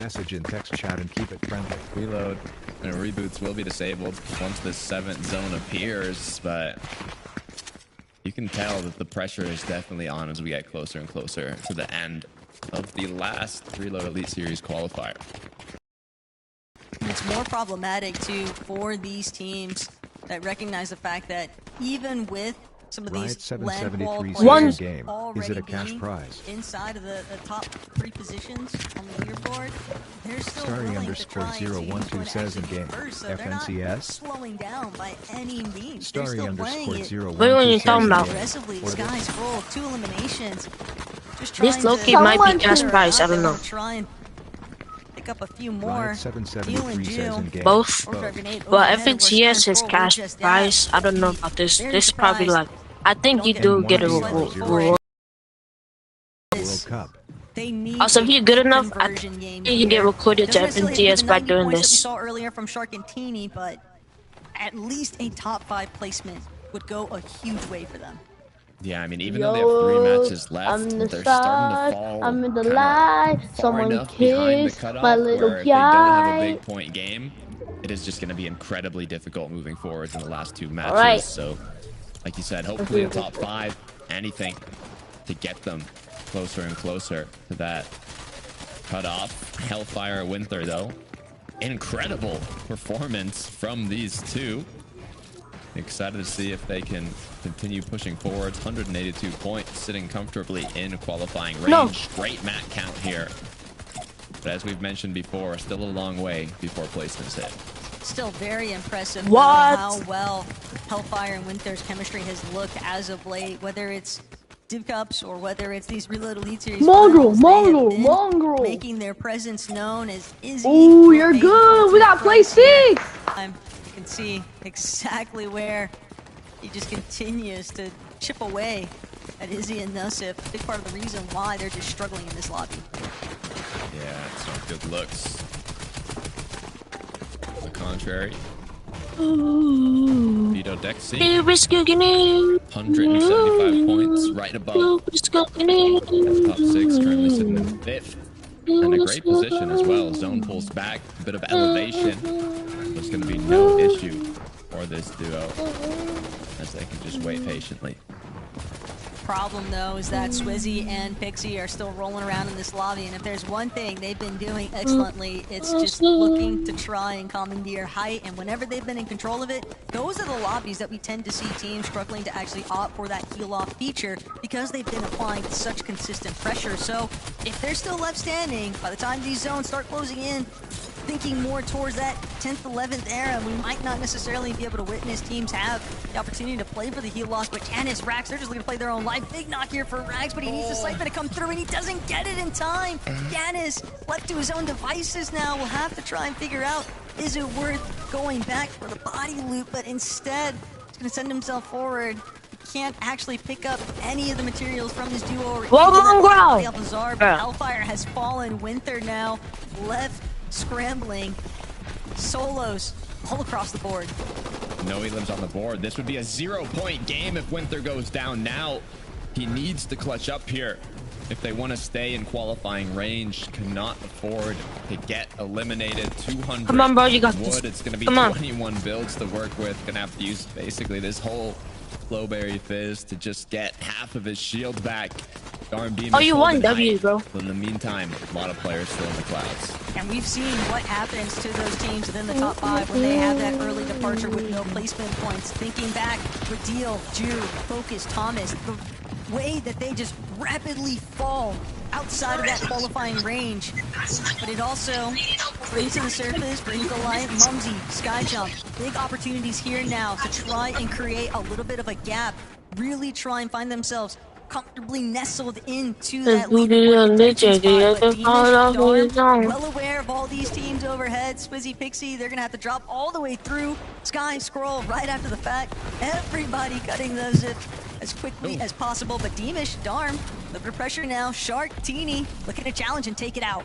message in text chat and keep it friendly. Reload and reboots will be disabled once the 7th zone appears, but you can tell that the pressure is definitely on as we get closer and closer to the end of the last Reload Elite Series qualifier. It's more problematic too for these teams that recognize the fact that even with some of these land wall players game. Is it a cash prize? Inside of the top 3 positions on the leaderboard, they're still Starry willing to try _012 says in game. First, so they're not FNCS. slowing down by any means. Starry they're still playing it _012 What are you talking about? aggressively. Sky's full, 2 eliminations. Just This low-key might be cash prize, I don't know. Try and pick up a few more. Both. But FNCS is cash prize. I don't know about this. This is probably like, I think you do get a reward. World Cup. Also, if you're good enough, I think you get recorded to FNCS by doing We this. saw earlier from Shark and Teeny, but at least a top 5 placement would go a huge way for them. Yeah, I mean, even though they have 3 matches left, they're starting to fall. I'm in the light. Someone kiss my little where if they don't have a guy. big point game, it is just going to be incredibly difficult moving forward in the last 2 matches. Right. So, like you said, hopefully a top 5, anything to get them closer and closer to that cutoff. Hellfire Winter, though, incredible performance from these 2. Excited to see if they can continue pushing forwards. 182 points, sitting comfortably in qualifying range. No. Great mat count here. But as we've mentioned before, still a long way before placements hit. Still very impressive What? how well Hellfire and Winter's chemistry has looked as of late, whether it's Div Cups or whether it's these Reload Elite Series Mongrel, finals, they have Mongrel. been making their presence known as Izzy. Ooh, you're good. We got play 6. You can see exactly where he just continues to chip away at Izzy and Nusif. A big part of the reason why they're just struggling in this lobby. Yeah, it's not good looks. On the contrary, Vito Dexy, 175 points, right above the top 6, currently sitting in 5th. And a great position as well. Zone pulls back, a bit of elevation. There's going to be no issue for this duo as they can just wait patiently. Problem though is that Swizzy and Pixie are still rolling around in this lobby, and if there's one thing they've been doing excellently, it's just looking to try and commandeer height. And whenever they've been in control of it, those are the lobbies that we tend to see teams struggling to actually opt for that heal off feature because they've been applying such consistent pressure. So if they're still left standing, by the time these zones start closing in, thinking more towards that 10th, 11th era, we might not necessarily be able to witness teams have the opportunity to play for the heal loss. But Janice, Rax, they're just looking to play their own life. Big knock here for Rax, but he needs the Siphon to come through, and he doesn't get it in time. Janice, left to his own devices now, will have to try and figure out, is it worth going back for the body loop? But instead, he's going to send himself forward. He can't actually pick up any of the materials from his duo. Or Alpazar, but Hellfire has fallen. Winter now left scrambling. Solos all across the board. No elims on the board. This would be a 0-point game if Winter goes down now. He needs to clutch up here if they want to stay in qualifying range. Cannot afford to get eliminated. 200 Come on, bro, you got this. It's going to be 21 builds to work with. Gonna have to use basically this whole Flowberry Fizz to just get half of his shield back. Oh, you won W, bro. In the meantime, a lot of players still in the clouds. And we've seen what happens to those teams within the top 5 when they have that early departure with no placement points. Thinking back with Deal, Jude, Focus, Thomas, the way that they just rapidly fall outside of that qualifying range. But it also brings to the surface, brings to light Mumsy, Skyjump. Big opportunities here now to try and create a little bit of a gap. Really try and find themselves comfortably nestled into that well aware of all these teams overhead. Swizzy, Pixie, they're gonna have to drop all the way through. Sky, Scroll, right after the fact. Everybody cutting those as quickly as possible. But Deemish, Darm, under pressure now. Shark, Teeny, looking to challenge and take it out.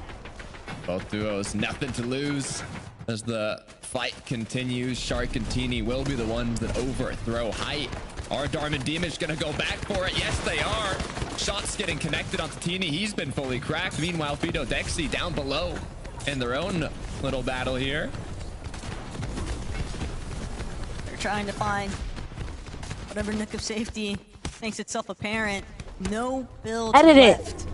Both duos, nothing to lose as the fight continues. Shark and Teeny will be the ones that overthrow height. Are Darm and Deemish gonna go back for it? Yes, they are. Shots getting connected onto Teeny. He's been fully cracked. Meanwhile, Fido Dexy down below. in their own little battle here. They're trying to find whatever nook of safety makes itself apparent. No builds left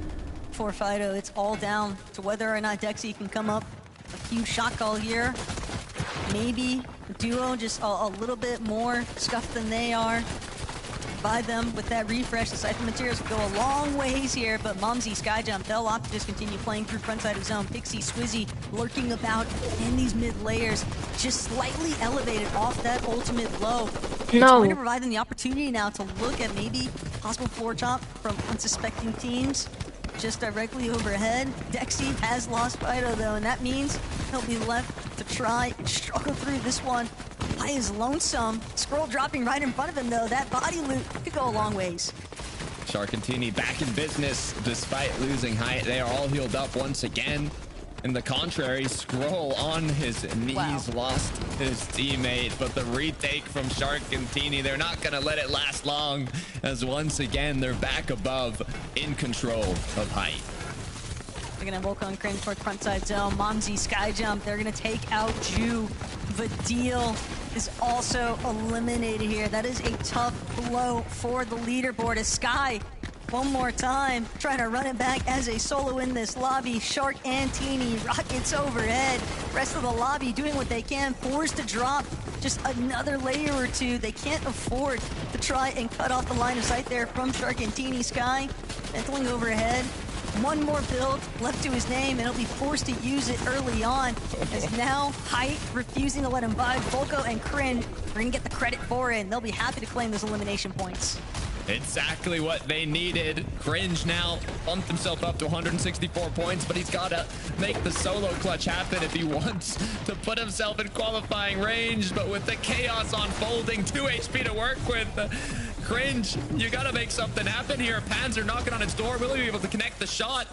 for Fido. It's all down to whether or not Dexy can come up. A huge shot call here. Maybe Duo just a little bit more scuffed than they are. By them with that refresh, the Siphon materials go a long ways here, but Momsy, Skyjump, they'll opt to just continue playing through front side of zone. Pixie, Swizzy lurking about in these mid layers, just slightly elevated off that ultimate low. It's going to provide them the opportunity now to look at maybe possible floor chop from unsuspecting teams just directly overhead. Dexy has lost Fido though, and that means he'll be left to try and struggle through this one by his lonesome. Scroll dropping right in front of him though. That body loot could go a long ways. Sharkantini back in business despite losing height. They are all healed up once again. In the contrary, Scroll on his knees lost his teammate, but the retake from Sharkantini, they're not going to let it last long, as once again they're back above in control of height. They're going to Volcon Cringe for front side zone. Momsy, Skyjump, they're going to take out Ju. Vadil is also eliminated here. That is a tough blow for the leaderboard as Sky one more time, trying to run it back as a solo in this lobby. Shark and Teeny, rockets overhead. Rest of the lobby doing what they can, forced to drop just another layer or two. They can't afford to try and cut off the line of sight there from Shark and Teeny. Sky ventiling overhead. One more build left to his name, and he'll be forced to use it early on, as now Height refusing to let him buy. Volko and Cringe are going to get the credit for it, and they'll be happy to claim those elimination points. Exactly what they needed. Cringe now bumped himself up to 164 points, but he's got to make the solo clutch happen if he wants to put himself in qualifying range. But with the chaos unfolding, 2 HP to work with. Cringe, you got to make something happen here. Panzer knocking on his door. Will he be able to connect the shot?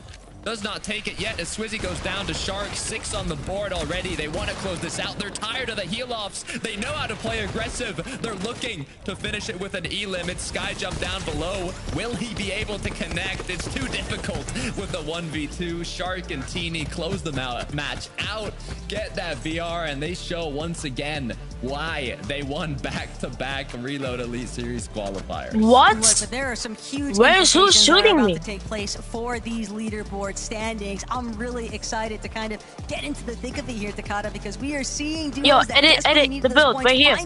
Does not take it yet as Swizzy goes down to Shark. 6 on the board already. They want to close this out. They're tired of the heal-offs. They know how to play aggressive. They're looking to finish it with an E-limit. Skyjump down below. Will he be able to connect? It's too difficult with the 1v2. Shark and Teeny close the match out. Get that VR, and they show once again why they won back-to-back Reload Elite Series qualifiers. What? But there are some huge Where's who's shooting me? To take place for these leaderboard standings. I'm really excited to kind of get into the thick of it here, Takada, because we are seeing duos that edit the build right here.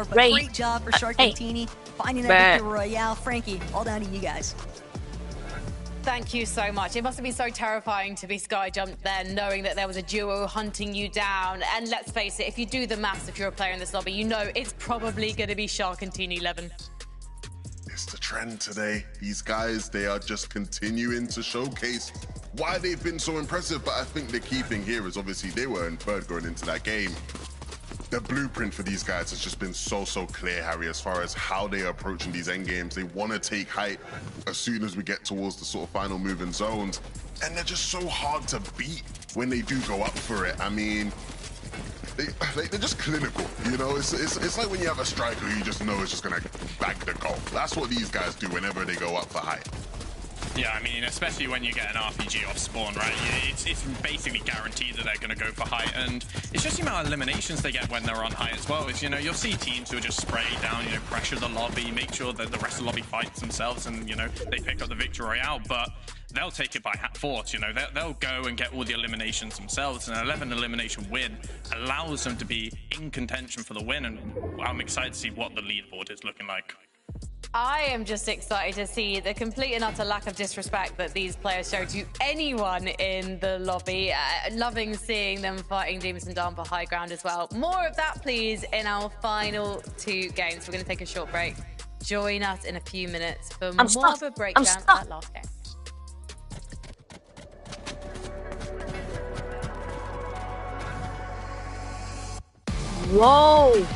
Great job for Shark and Teeny finding that victory royale. Frankie, all down to you guys. Thank you so much. It must have been so terrifying to be Skyjump then, knowing that there was a duo hunting you down. And let's face it, if you do the maths, if you're a player in this lobby, you know it's probably going to be Shark and Teeny 11. It's the trend today. These guys, they are just continuing to showcase why they've been so impressive. But I think the key thing here is obviously they were in third going into that game. The blueprint for these guys has just been so clear, Harry, as far as how they are approaching these end games. They want to take height as soon as we get towards the sort of final moving zones. And they're just so hard to beat when they do go up for it. I mean, they're just clinical, you know? It's like when you have a striker who you just know is just going to bag the goal. That's what these guys do whenever they go up for height. Yeah, I mean, especially when you get an RPG off spawn, right? It's basically guaranteed that they're going to go for height, and it's just the amount of eliminations they get when they're on height as well. Is, you know, you'll see teams who just spray down, you know, pressure the lobby, make sure that the rest of the lobby fights themselves, and, you know, they pick up the victory royale, but they'll take it by force, you know. They'll go and get all the eliminations themselves, and an 11 elimination win allows them to be in contention for the win, and I'm excited to see what the leaderboard is looking like. I am just excited to see the complete and utter lack of disrespect that these players show to anyone in the lobby. Loving seeing them fighting Demons and Dawn for high ground as well. More of that, please, in our final 2 games. We're going to take a short break. Join us in a few minutes for more of a breakdown of that last game. Whoa!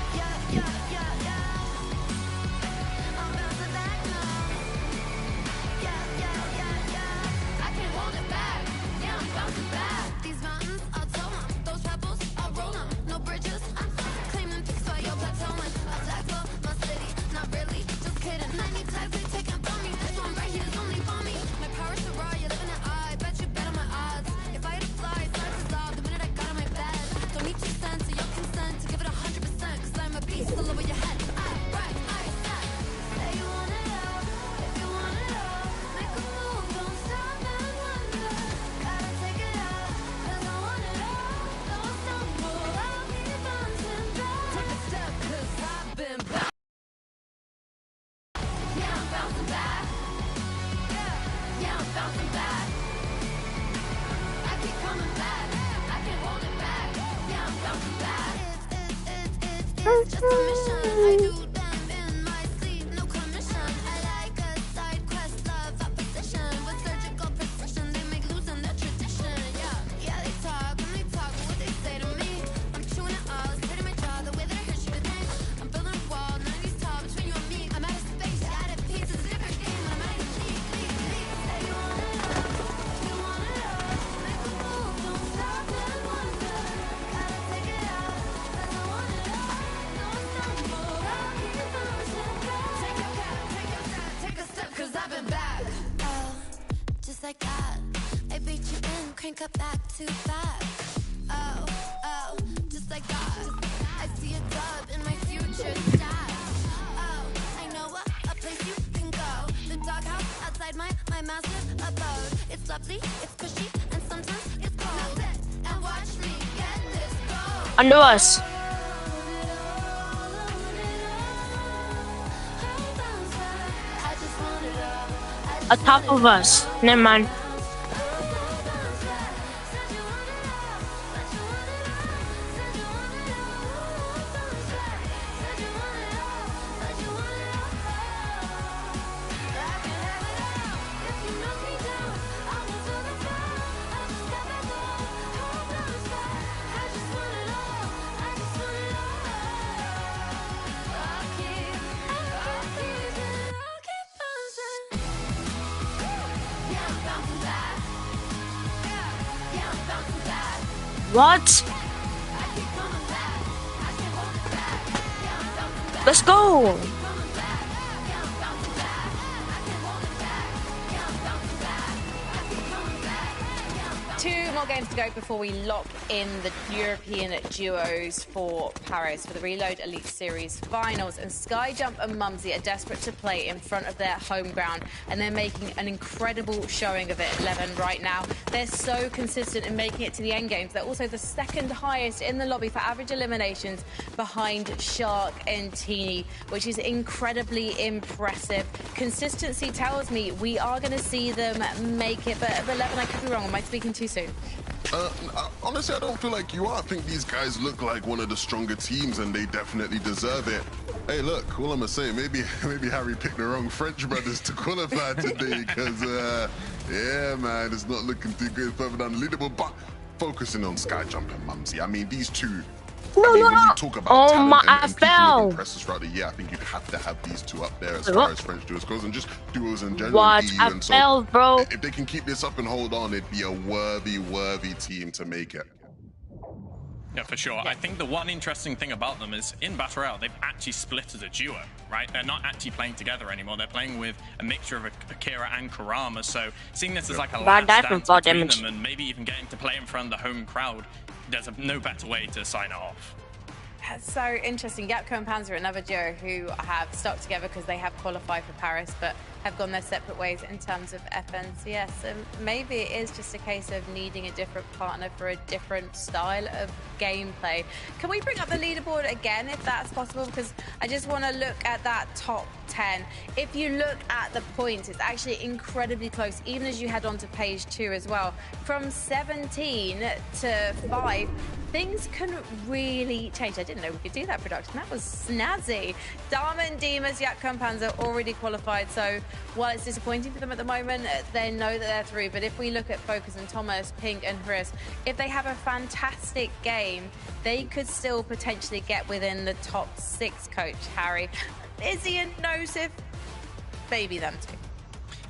Like that, I beat you in, crank up back too fast. Oh, just like that. I see a dub in my future stats. Oh, I know a place you can go. The doghouse outside my massive abode. It's lovely, it's cushy, and sometimes it's cold. And watch me get this gold. Under us. On top of us. Never mind. What? Let's go! 2 more games to go before we lock in the European duos for Paris for the Reload Elite Series finals. And Skyjump and Mumsy are desperate to play in front of their home ground, and they're making an incredible showing of it at 11 right now. They're so consistent in making it to the end games. They're also the second highest in the lobby for average eliminations behind Shark and Teeny, which is incredibly impressive. Consistency tells me we are going to see them make it, but 11, I could be wrong. Am I speaking too soon? Honestly, I don't feel like you are. I think these guys look like one of the stronger teams, and they definitely deserve it. Hey, look, all I'm saying, maybe Harry picked the wrong French brothers to qualify today, because, yeah, man, it's not looking too good further down the leaderboard. But focusing on Skyjump and Mumsy, I mean, these two. No, when no, you talk about talent I and fell. impressive throughout the year, I think you'd have to have these two up there as far as French duos goes, and just duos in general. What? I fell, bro. If they can keep this up and hold on, it'd be a worthy team to make it. Yeah, for sure. I think the one interesting thing about them is in Battle Royale, they've actually split as a duo, right? They're not actually playing together anymore. They're playing with a mixture of Akira and Kurama. So seeing this as like a last dance between them, and maybe even getting to play in front of the home crowd, there's no better way to sign it off. That's so interesting. Yapko and Panzer are another duo who have stuck together because they have qualified for Paris, but have gone their separate ways in terms of FNCS. So maybe it is just a case of needing a different partner for a different style of gameplay. Can we bring up the leaderboard again, if that's possible? Because I just want to look at that top 10. If you look at the points, it's actually incredibly close, even as you head on to page 2 as well. From 17 to 5, things can really change. I didn't know we could do that, production. That was snazzy. Dharma and Dimas, Yapko and Panzer already qualified, so while it's disappointing for them at the moment, they know that they're through. But if we look at Focus and Thomas, Pink and Chris, if they have a fantastic game, they could still potentially get within the top 6, Coach Harry. Izzy and Nosif, maybe them too.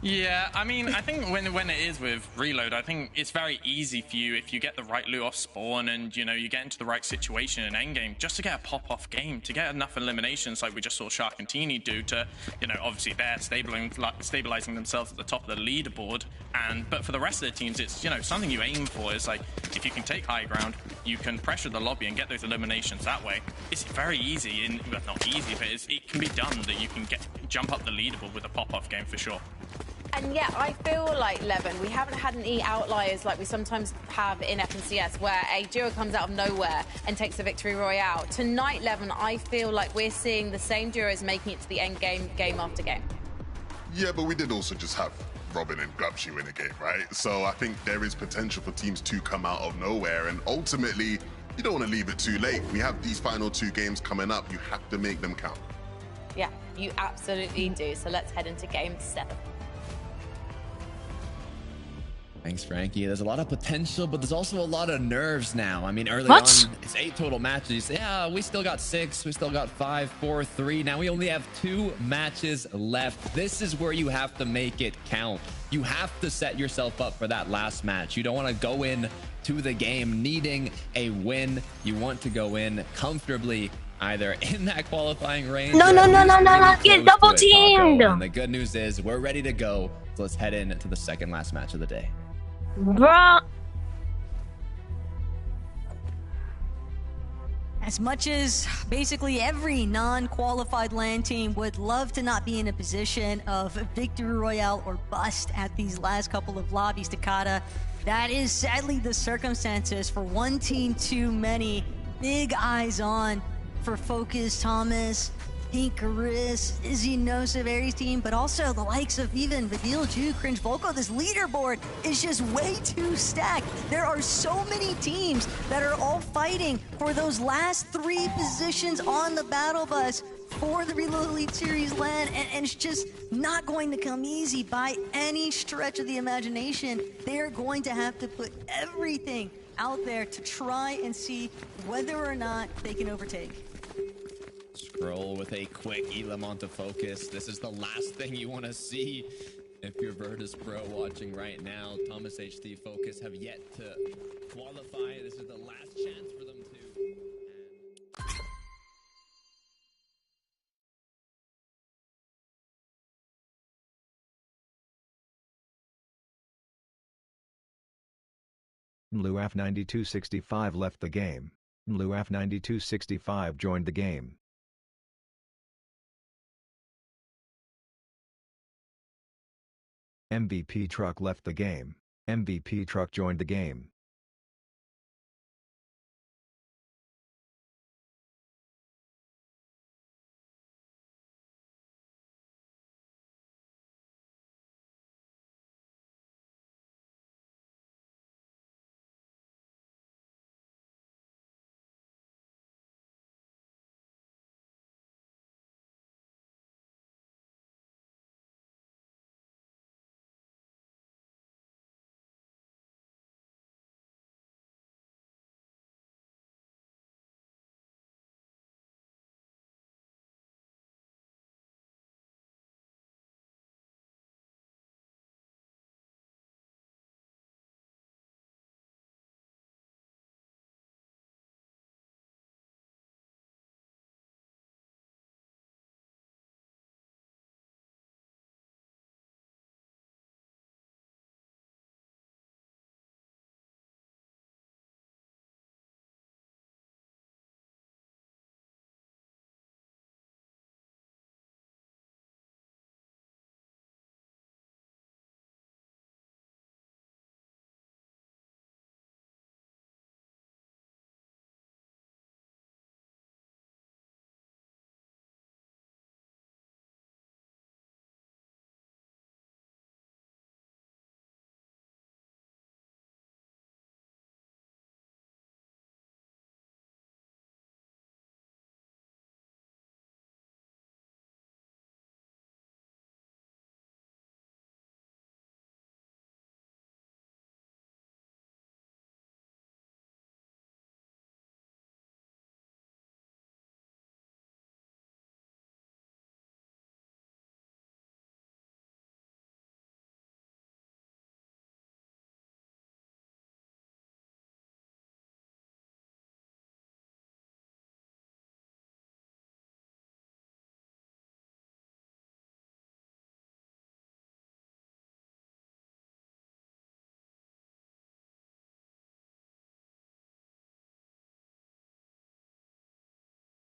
Yeah, I mean, I think when it is with Reload, I think it's very easy for you if you get the right loot off spawn and, you know, you get into the right situation in endgame, just to get a pop-off game, to get enough eliminations like we just saw Shark and Teeny do to, you know, obviously they're stabilizing themselves at the top of the leaderboard. But for the rest of the teams, it's, you know, something you aim for is like, if you can take high ground, you can pressure the lobby and get those eliminations that way. It's very easy, well, not easy, but it can be done that you can jump up the leaderboard with a pop-off game for sure. And yeah, I feel like, Levin, we haven't had any outliers like we sometimes have in FNCS, where a duo comes out of nowhere and takes the victory royale. Tonight, Levin, I feel like we're seeing the same duos making it to the end game, game after game. Yeah, but we did also just have Robin and Glubshy win a game, right? So I think there is potential for teams to come out of nowhere, and ultimately, you don't want to leave it too late. We have these final 2 games coming up. You have to make them count. Yeah, you absolutely do. So let's head into game 7. Thanks, Frankie. There's a lot of potential, but there's also a lot of nerves now. I mean, early on, it's 8 total matches. Yeah, we still got 6. We still got 5, 4, 3. Now we only have 2 matches left. This is where you have to make it count. You have to set yourself up for that last match. You don't want to go in to the game needing a win. You want to go in comfortably, either in that qualifying range. No, get double teamed. And the good news is we're ready to go. So let's head into the second last match of the day. Bruh. As much as basically every non-qualified LAN team would love to not be in a position of victory royale or bust at these last couple of lobbies, Takada, that is sadly the circumstances for one team too many. Big eyes on for Focus, Thomas, Pinkaris, Izzy, Nosa, Aries team, but also the likes of even Vidil, Ju, Cringe, Volko. This leaderboard is just way too stacked. There are so many teams that are all fighting for those last 3 positions on the battle bus for the Reload Elite Series LAN, and it's just not going to come easy by any stretch of the imagination. They're going to have to put everything out there to try and see whether or not they can overtake. Scroll with a quick Elam onto Focus. This is the last thing you want to see if you're Virtus Pro watching right now. Thomas HT Focus have yet to qualify. This is the last chance for them to. Mluaf 9265 left the game. Mluaf 9265 joined the game. MVP Truck left the game. MVP Truck joined the game.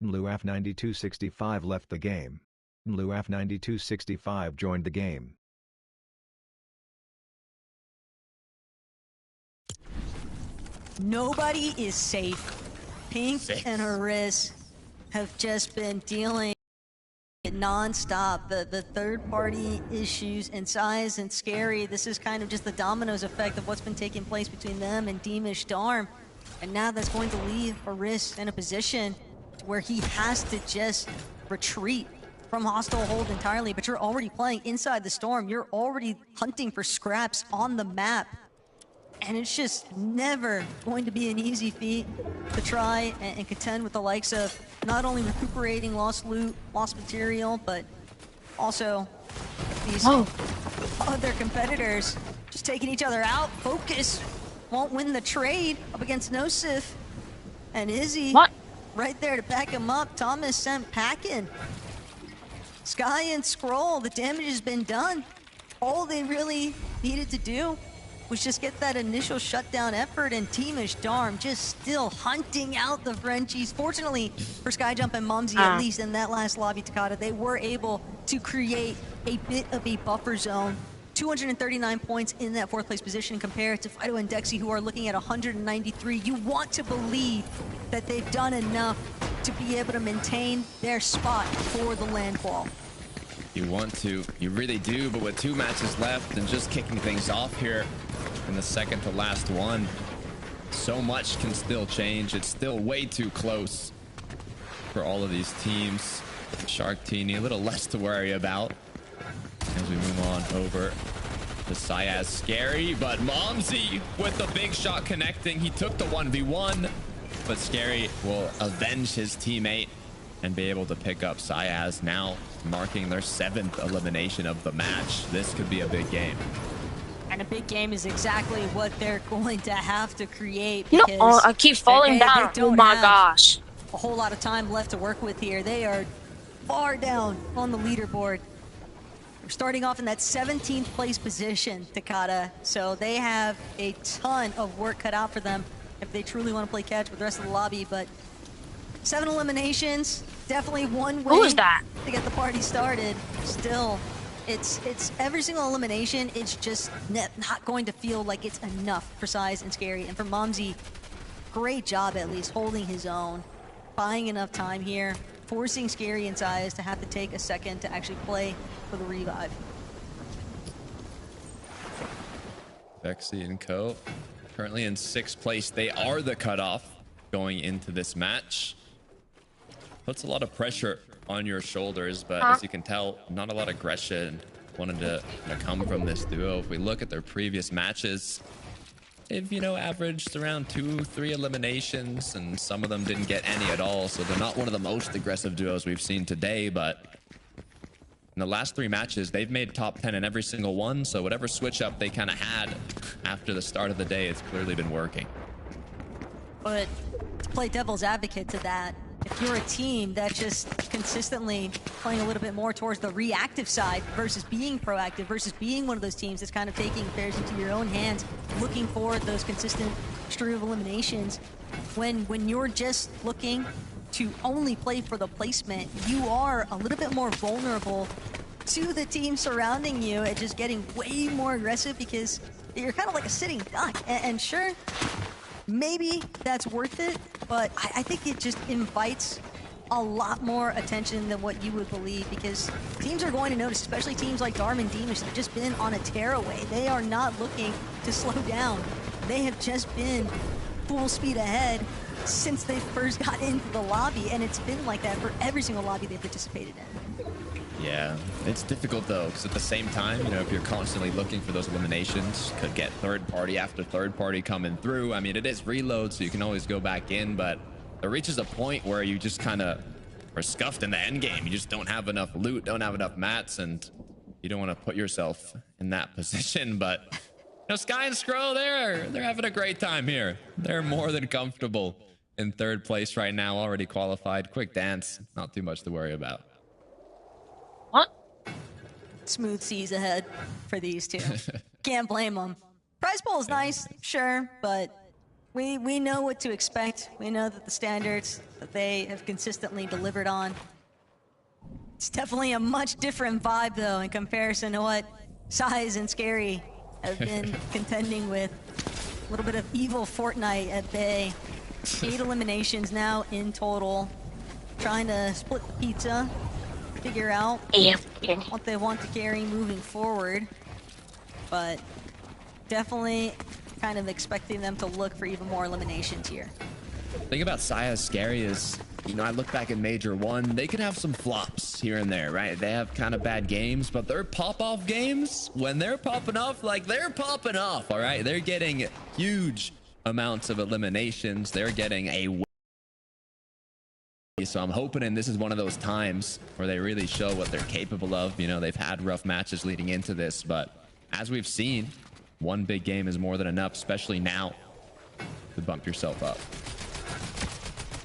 Mluaf 9265 left the game. Mluaf 9265 joined the game. Nobody is safe. Pink and Haris have just been dealing non-stop. The third-party issues and Size and Scary, this is kind of just the dominoes effect of what's been taking place between them and Deemish Darm. And now that's going to leave Aris in a position where he has to just retreat from hostile hold entirely. But you're already playing inside the storm. You're already hunting for scraps on the map. And it's just never going to be an easy feat to try and contend with the likes of not only recuperating lost loot, lost material, but also these other competitors just taking each other out. Focus won't win the trade up against Nosif. And Izzy right there to back him up. Thomas sent packing. Sky and Scroll, the damage has been done. All they really needed to do was just get that initial shutdown effort, and Teamish Darm just still hunting out the Frenchies. Fortunately for Skyjump and Mumsy, at least in that last lobby, Takada, they were able to create a bit of a buffer zone. 239 points in that 4th place position compared to Fido and Dexy, who are looking at 193. You want to believe that they've done enough to be able to maintain their spot for the landfall. You want to, you really do, but with 2 matches left and just kicking things off here in the second to last one, so much can still change. It's still way too close for all of these teams. Sharktini, a little less to worry about as we move on over to Syaz. Scary, but Momsy with the big shot connecting. He took the 1v1, but Scary will avenge his teammate and be able to pick up Syaz, now marking their 7th elimination of the match. This could be a big game. And a big game is exactly what they're going to have to create. No, I keep falling down. Oh my gosh. A whole lot of time left to work with here. They are far down on the leaderboard. They're starting off in that 17th place position, Takada. So they have a ton of work cut out for them if they truly want to play catch with the rest of the lobby. But 7 eliminations, definitely one win. Who is that? To get the party started. Still, it's every single elimination. It's just not going to feel like it's enough for Syaz and Scary. And for Momsy, great job at least holding his own, buying enough time here, forcing Scary and Syaz to have to take a second to actually play for the revive. Dexy and Co. currently in 6th place. They are the cutoff going into this match. Puts a lot of pressure on your shoulders, but as you can tell, not a lot of aggression wanted to come from this duo. If we look at their previous matches, they've, you know, averaged around 2-3 eliminations, and some of them didn't get any at all. So they're not one of the most aggressive duos we've seen today, but in the last 3 matches, they've made top 10 in every single one. So whatever switch up they kind of had after the start of the day, it's clearly been working. But to play devil's advocate to that, if you're a team that's just consistently playing a little bit more towards the reactive side versus being proactive, versus being one of those teams that's kind of taking affairs into your own hands, looking for those consistent stream of eliminations, when you're just looking to only play for the placement, you are a little bit more vulnerable to the team surrounding you and just getting way more aggressive because you're kind of like a sitting duck. And sure, maybe that's worth it, but I think it just invites a lot more attention than what you would believe, because teams are going to notice, especially teams like Darm and Deemish that have just been on a tearaway. They are not looking to slow down. They have just been full speed ahead since they first got into the lobby, and it's been like that for every single lobby they participated in. Yeah, it's difficult though, because at the same time, you know, if you're constantly looking for those eliminations, could get third party after third party coming through. I mean, it is reload, so you can always go back in, but it reaches a point where you just kind of are scuffed in the end game. You just don't have enough loot, don't have enough mats, and you don't want to put yourself in that position. But you know, Sky and Scroll, they're having a great time here. They're more than comfortable in 3rd place right now, already qualified. Quick dance, not too much to worry about. What? Smooth seas ahead for these two. Can't blame them. Prize pool is nice, sure, but we know what to expect. We know that the standards that they have consistently delivered on. It's definitely a much different vibe, though, in comparison to what Syaz and Scary have been contending with. A little bit of evil Fortnite at bay. 8 eliminations now in total. Trying to split the pizza. Figure out what they want to carry moving forward. But definitely kind of expecting them to look for even more eliminations here. The thing about Saya Scary is, you know, I look back at Major 1, they can have some flops here and there, right? They have kind of bad games, but their pop-off games, when they're popping off, like they're popping off, all right? They're getting huge amounts of eliminations. They're getting a win. So I'm hoping, and this is one of those times where they really show what they're capable of. You know, they've had rough matches leading into this, but as we've seen, one big game is more than enough, especially now, to bump yourself up.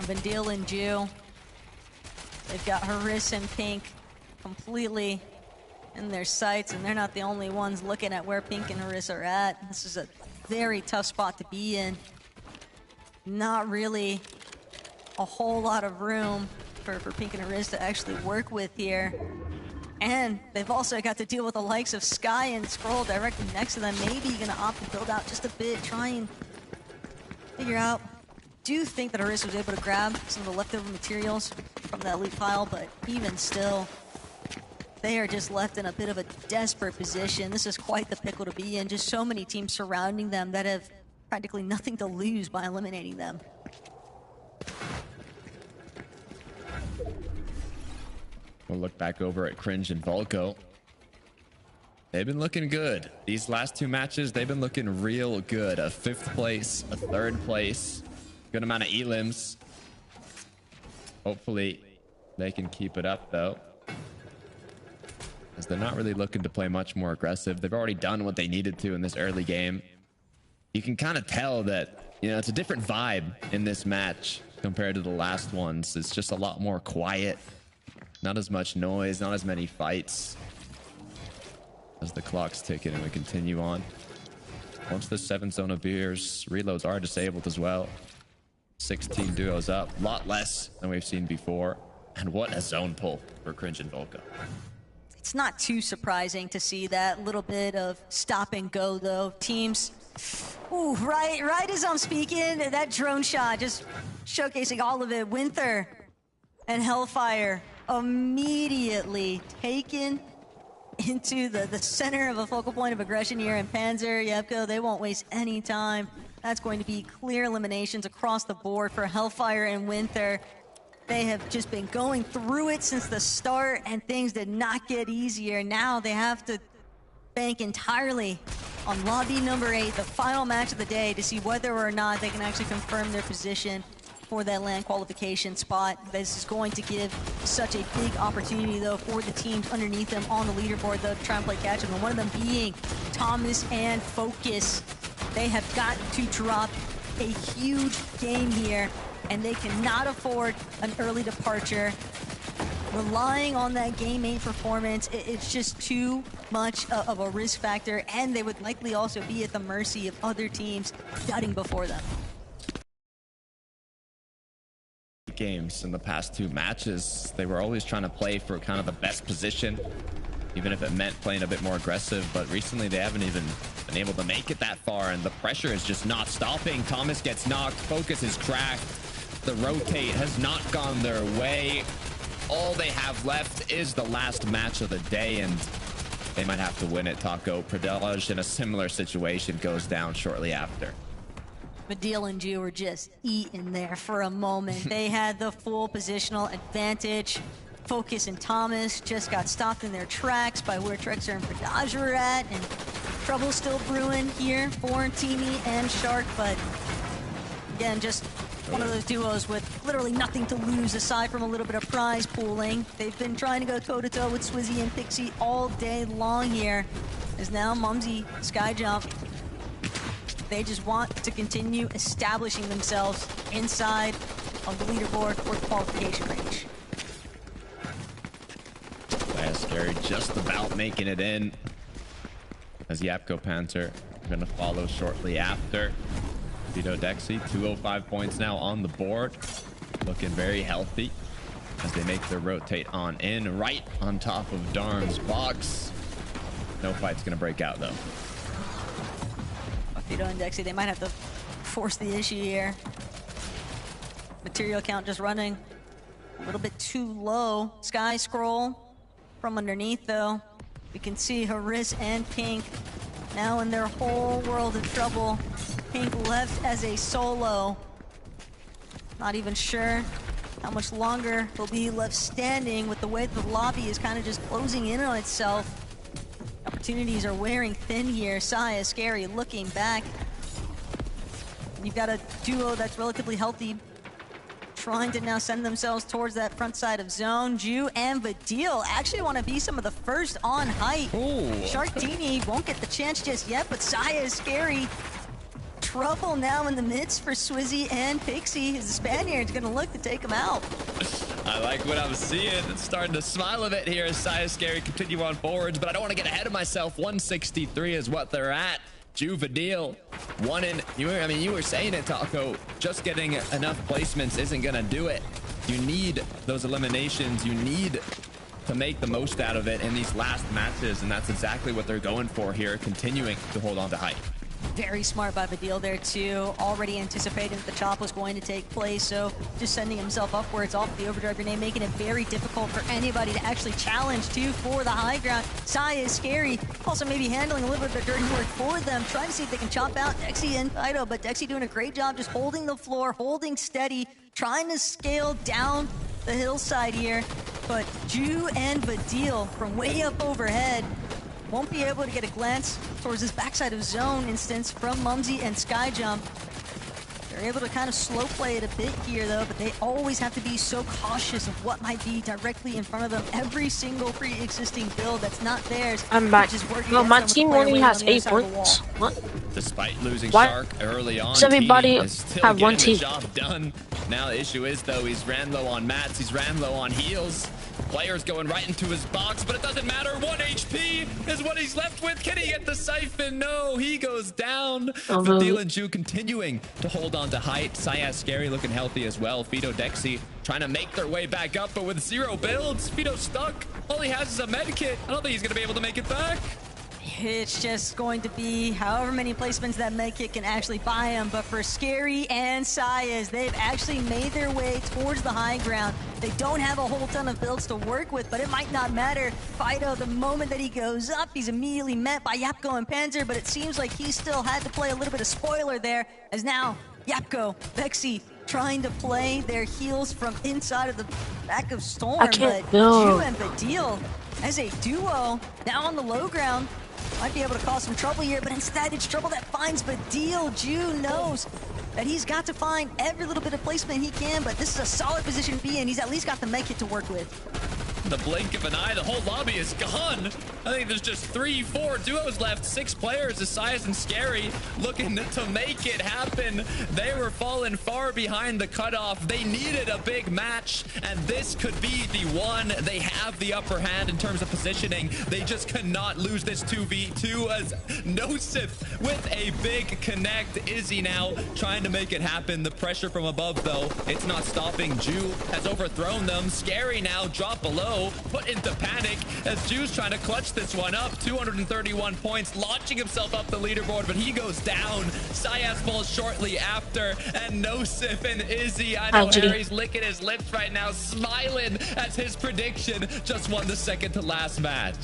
Vendil and Jew. They've got Haris and Pink completely in their sights, and they're not the only ones looking at where Pink and Haris are at. This is a very tough spot to be in. Not really a whole lot of room for Pink and Haris to actually work with here. And they've also got to deal with the likes of Sky and Scroll directly next to them. Maybe gonna opt to build out just a bit, try and figure out. Do think that Haris was able to grab some of the leftover materials from that loot pile, but even still, they are just left in a bit of a desperate position. This is quite the pickle to be in. Just so many teams surrounding them that have practically nothing to lose by eliminating them. We'll look back over at Cringe and Volko. They've been looking good. These last two matches, they've been looking real good. A 5th place, a 3rd place. Good amount of elims. Hopefully they can keep it up though, as they're not really looking to play much more aggressive. They've already done what they needed to in this early game. You can kind of tell that, you know, it's a different vibe in this match compared to the last ones. It's just a lot more quiet, not as much noise, not as many fights. As the clock's ticking and we continue on. Once the 7th zone of beers, reloads are disabled as well. 16 duos up, a lot less than we've seen before. And what a zone pull for Cringe and Volko. It's not too surprising to see that little bit of stop and go though. Teams, ooh, right as I'm speaking, that drone shot just showcasing all of it. Winther and Hellfire immediately taken into the center of a focal point of aggression here, and Panzer, Yepko, they won't waste any time. That's going to be clear eliminations across the board for Hellfire and Winther. They have just been going through it since the start, and things did not get easier. Now they have to bank entirely on lobby number 8, the final match of the day, to see whether or not they can actually confirm their position for that LAN qualification spot. This is going to give such a big opportunity though for the teams underneath them on the leaderboard though to try and play catch up, and one of them being Thomas and Focus. They have got to drop a huge game here, and they cannot afford an early departure. Relying on that game 8 performance, it's just too much of a risk factor, and they would likely also be at the mercy of other teams gutting before them. Games in the past 2 matches, they were always trying to play for kind of the best position, even if it meant playing a bit more aggressive, but recently they haven't even been able to make it that far, and the pressure is just not stopping. Thomas gets knocked, Focus is cracked, the rotate has not gone their way. All they have left is the last match of the day, and they might have to win it. Taco Pradelaj in a similar situation goes down shortly after. Vendil and Jew were just eating there for a moment. They had the full positional advantage. Focus and Thomas just got stopped in their tracks by where Trexer and Pradelaj were at, and trouble still brewing here for Teamy and Shark, but again, just one of those duos with literally nothing to lose aside from a little bit of prize pooling. They've been trying to go toe-to-toe with Swizzy and Pixie all day long here, as now Mumsy, Skyjump, they just want to continue establishing themselves inside of the leaderboard for the qualification range. Scary just about making it in, as Yapko Panther gonna follow shortly after. Vito Dexy, 205 points now on the board, looking very healthy as they make their rotate on in, right on top of Darm's box. No fight's gonna break out though. Vito and Dexy, they might have to force the issue here. Material count just running a little bit too low. Sky Scroll from underneath though. We can see Haris and Pink now in their whole world of trouble. Pink left as a solo. Not even sure how much longer he'll be left standing with the way the lobby is kind of just closing in on itself. Opportunities are wearing thin here. Saya, Scary, looking back. You've got a duo that's relatively healthy, trying to now send themselves towards that front side of zone. Ju and Vadil actually want to be some of the first on height. Sharktini won't get the chance just yet, but Saya is Scary. Trouble now in the midst for Swizzy and Pixie. The Spaniard's gonna look to take him out. I like what I'm seeing. It's starting to smile a bit here as Saya Scary continue on forwards, but I don't want to get ahead of myself. 163 is what they're at. Ju, Vadil, one in. You were saying it, Taco. Just getting enough placements isn't gonna do it. You need those eliminations. You need to make the most out of it in these last matches, and that's exactly what they're going for here, continuing to hold on to height. Very smart by Vadil there too. Already anticipating that the chop was going to take place, so just sending himself upwards off the overdrive grenade, making it very difficult for anybody to actually challenge too for the high ground. Saya is Scary, also maybe handling a little bit of the dirty work for them, trying to see if they can chop out Dexy and Fido, but Dexy doing a great job just holding the floor, holding steady, trying to scale down the hillside here. But Ju and Vadil from way up overhead won't be able to get a glance towards this backside of zone instance from Mumsy and Skyjump. They're able to kind of slow play it a bit here though, but they always have to be so cautious of what might be directly in front of them. Every single pre-existing build that's not theirs. I'm back. Well, my team only has 8 points. What? Despite losing Shark early on, does everybody have one team? The job done. Now the issue is though, he's ran low on mats, he's ran low on heals. Player's going right into his box, but it doesn't matter. 1 HP is what he's left with. Can he get the siphon? No, he goes down. Vadil and Ju continuing to hold on to height. Saya Scary looking healthy as well. Fido, Dexy trying to make their way back up, but with 0 builds, Fido's stuck. All he has is a med kit. I don't think he's going to be able to make it back. It's just going to be however many placements that medkit can actually buy him. But for Scary and Sayas, they've actually made their way towards the high ground. They don't have a whole ton of builds to work with, but it might not matter. Fido, the moment that he goes up, he's immediately met by Yapko and Panzer, but it seems like he still had to play a little bit of spoiler there, as now Yapko, Vexy, trying to play their heals from inside of the back of Storm. But Ju and Vadil, as a duo, now on the low ground, might be able to cause some trouble here, but instead it's trouble that finds Vadil. Ju knows that he's got to find every little bit of placement he can, but this is a solid position to be in. He's at least got the med kit to work with. The blink of an eye, the whole lobby is gone. I think there's just 3-4 duos left. 6 players, Asias and Scary, looking to make it happen. They were falling far behind the cutoff. They needed a big match, and this could be the one. They have the upper hand in terms of positioning. They just cannot lose this 2v2 as Nosif with a big connect. Izzy now trying to make it happen. The pressure from above, though, it's not stopping. Ju has overthrown them. Scary now drop below, put into panic as Ju's trying to clutch this one up. 231 points, launching himself up the leaderboard, but he goes down. Sayas falls shortly after, and Nosif and Izzy, I know Harry's licking his lips right now, smiling as his prediction just won the second to last match.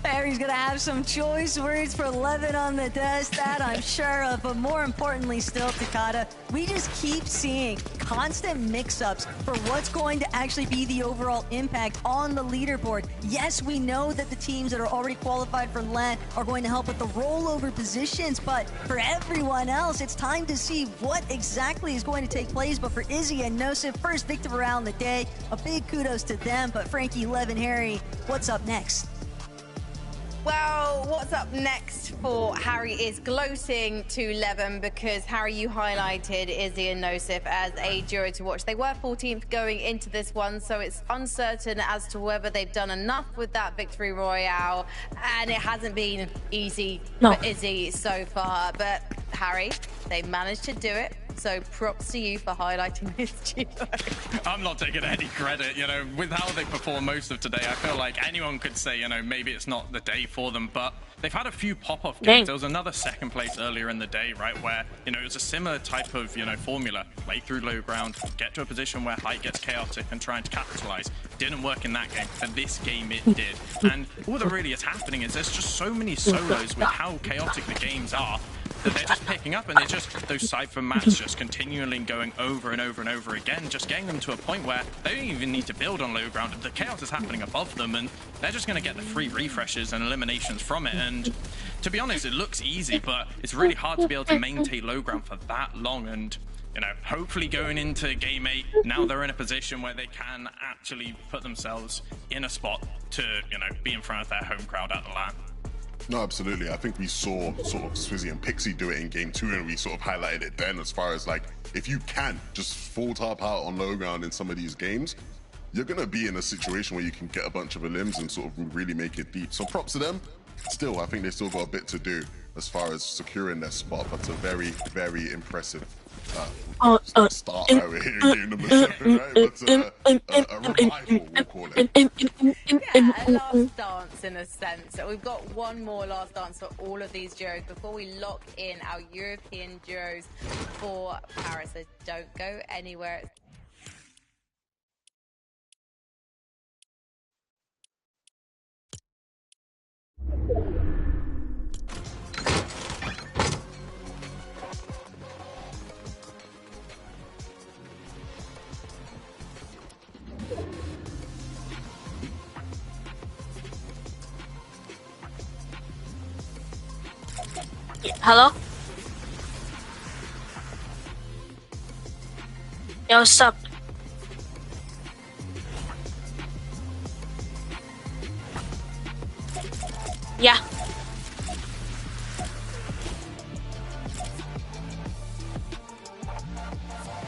Harry's gonna have some choice words for Levin on the desk, that I'm sure of, but more importantly still, Takada, we just keep seeing constant mix-ups for what's going to actually be the overall impact on the leaderboard. Yes, we know that the teams that are already qualified for LAN are going to help with the rollover positions, but for everyone else, it's time to see what exactly is going to take place. But for Izzy and Nosif, first victim around the day, a big kudos to them. But Frankie, Levin, Harry, what's up next? Well, what's up next for Harry is gloating to Levin, because Harry, you highlighted Izzy and Nosif as a duo to watch. They were 14th going into this one, so it's uncertain as to whether they've done enough with that victory royale, and it hasn't been easy for Izzy so far. But Harry, they managed to do it. So props to you for highlighting this duo. I'm not taking any credit, you know, with how they performed most of today. I feel like anyone could say, you know, maybe it's not the day for them, but they've had a few pop-off games. There was another second place earlier in the day, right, where, you know, it was a similar type of, you know, formula. Play through low ground, get to a position where height gets chaotic and trying to capitalize. Didn't work in that game. For this game, it did. And all that really is happening is there's just so many solos with how chaotic the games are that they're just picking up, and it's just those Cypher maps just continually going over and over and over again, just getting them to a point where they don't even need to build on low ground. The chaos is happening above them, and they're just going to get the free refreshes and eliminations from it. And to be honest, it looks easy, but it's really hard to be able to maintain low ground for that long. And you know, hopefully going into Game 8, now they're in a position where they can actually put themselves in a spot to, you know, be in front of their home crowd at the LAN. No, absolutely. I think we saw sort of Swizzy and Pixie do it in Game 2, and we sort of highlighted it then, as far as like, if you can just full top out on low ground in some of these games, you're going to be in a situation where you can get a bunch of limbs and sort of really make it deep. So props to them. Still, I think they still got a bit to do as far as securing their spot, but it's a very, very impressive start out here in game number 7, right? But a revival, we'll call it. Yeah, a last dance in a sense. We've got one more last dance for all of these duos before we lock in our European duos for Paris. So don't go anywhere. Hello? Yo, what's up? Yeah.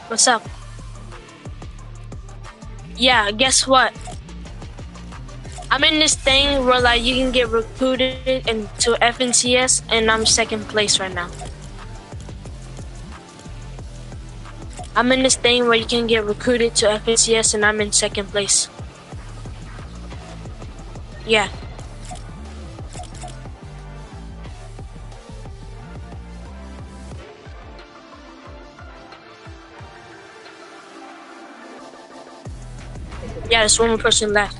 What's up? Yeah, guess what? I'm in this thing where like you can get recruited into FNCS, and I'm second place right now. I'm in this thing where you can get recruited to FNCS, and I'm in second place. Yeah. Yeah, there's one more person left.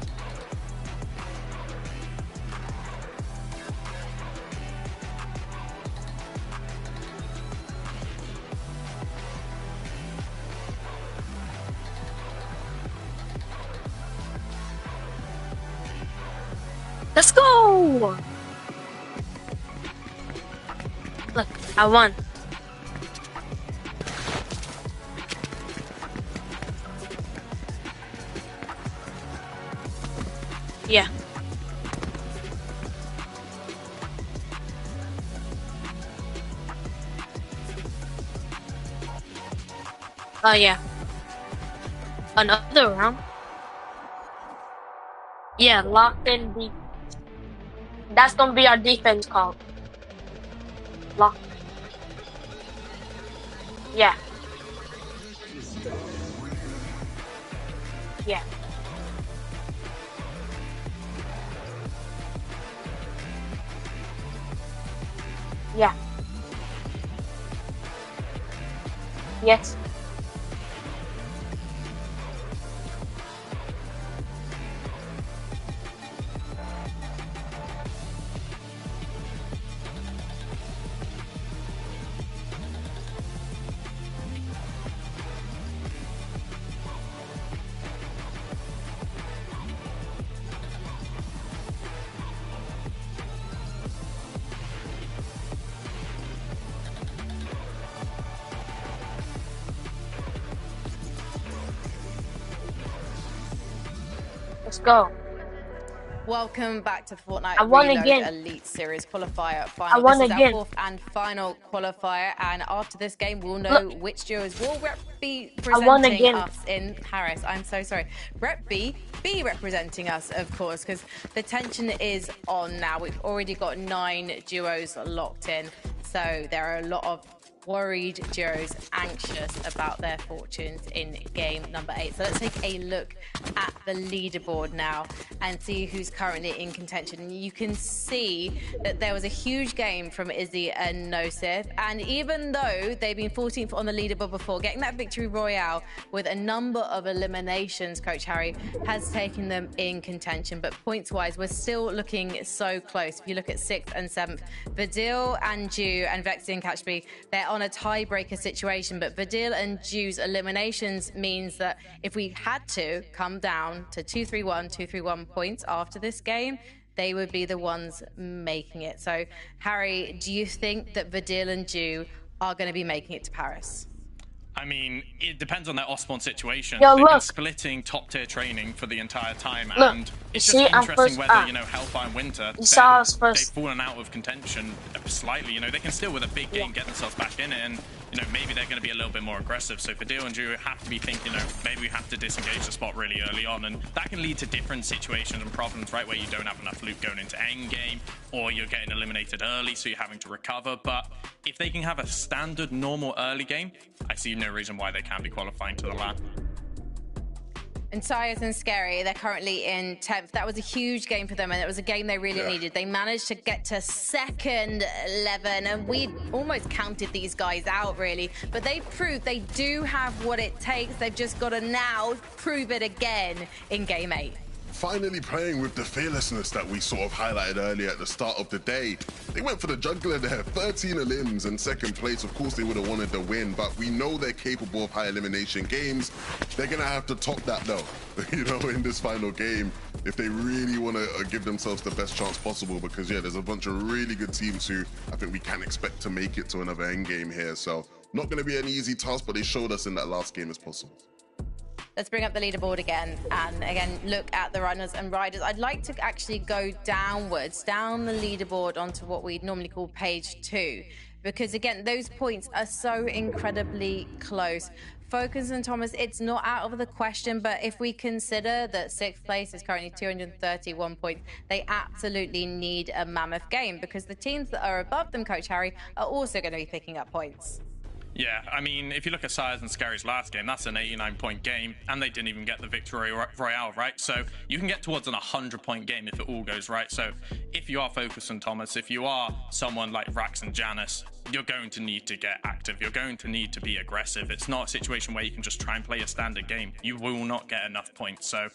Let's go! Look, I won. Yeah. Oh yeah. Another round? Yeah, locked in the... That's gonna be our defense call. Lock. Yeah. Yeah. Yeah. Yes. Let's go. Welcome back to Fortnite I won Reload again. Elite Series qualifier final. I won this is again. Our fourth and final qualifier, and after this game, we'll know which duos will be representing us in Paris. I'm so sorry. Rep B be representing us, of course, because the tension is on now. We've already got 9 duos locked in, so there are a lot of worried duos, anxious about their fortunes in game number 8. So let's take a look at the leaderboard now and see who's currently in contention. You can see that there was a huge game from Izzy and Nosif, and even though they've been 14th on the leaderboard before, getting that victory royale with a number of eliminations, Coach Harry, has taken them in contention. But points-wise, we're still looking so close. If you look at 6th and 7th, Vidil and Ju and Vexy and Catchby, they're on a tiebreaker situation, but Vidil and Ju's eliminations means that if we had to come down to 2-3-1 points after this game, they would be the ones making it. So, Harry, do you think that Vidil and Ju are going to be making it to Paris? I mean, it depends on their Osborne situation. Yo, They've been look. splitting top-tier training for the entire time, Look, and you it's see, just I'm interesting first whether, up. you know, Hellfire and Winter, You saw us first. they've fallen out of contention slightly. You know, they can still, with a big game, get themselves back in it, and, you know, maybe they're going to be a little bit more aggressive. So for Dio and Drew, have to be thinking, you know, maybe we have to disengage the spot really early on, and that can lead to different situations and problems, right, where you don't have enough loot going into endgame, or you're getting eliminated early, so you're having to recover. But if they can have a standard, normal early game, I see no reason why they can't be qualifying to the LAN. And Sias and Scary, they're currently in 10th. That was a huge game for them, and it was a game they really needed. They managed to get to second 11, and we almost counted these guys out, really. But they proved they do have what it takes. They've just got to now prove it again in game 8. Finally playing with the fearlessness that we sort of highlighted earlier at the start of the day. They went for the juggler there, 13 elims in second place. Of course, they would have wanted the win, but we know they're capable of high elimination games. They're going to have to top that, though, you know, in this final game, if they really want to give themselves the best chance possible, because, yeah, there's a bunch of really good teams who I think we can expect to make it to another end game here. So not going to be an easy task, but they showed us in that last game as possible. Let's bring up the leaderboard again, and again, look at the runners and riders. I'd like to actually go downwards, down the leaderboard onto what we'd normally call page 2, because again, those points are so incredibly close. Focus and Thomas, it's not out of the question, but if we consider that 6th place is currently 231 points, they absolutely need a mammoth game, because the teams that are above them, Coach Harry, are also going to be picking up points. Yeah, I mean, if you look at Sias and Scary's last game, that's an 89-point game, and they didn't even get the victory royale, right? So you can get towards an 100-point game if it all goes right. So if you are focused on Thomas, if you are someone like Rax and Janice, you're going to need to get active. You're going to need to be aggressive. It's not a situation where you can just try and play a standard game. You will not get enough points. So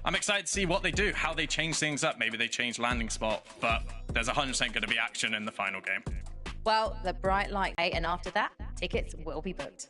I'm excited to see what they do, how they change things up. Maybe they change landing spot, but there's 100% going to be action in the final game. Well, the bright light, and after that, tickets will be booked.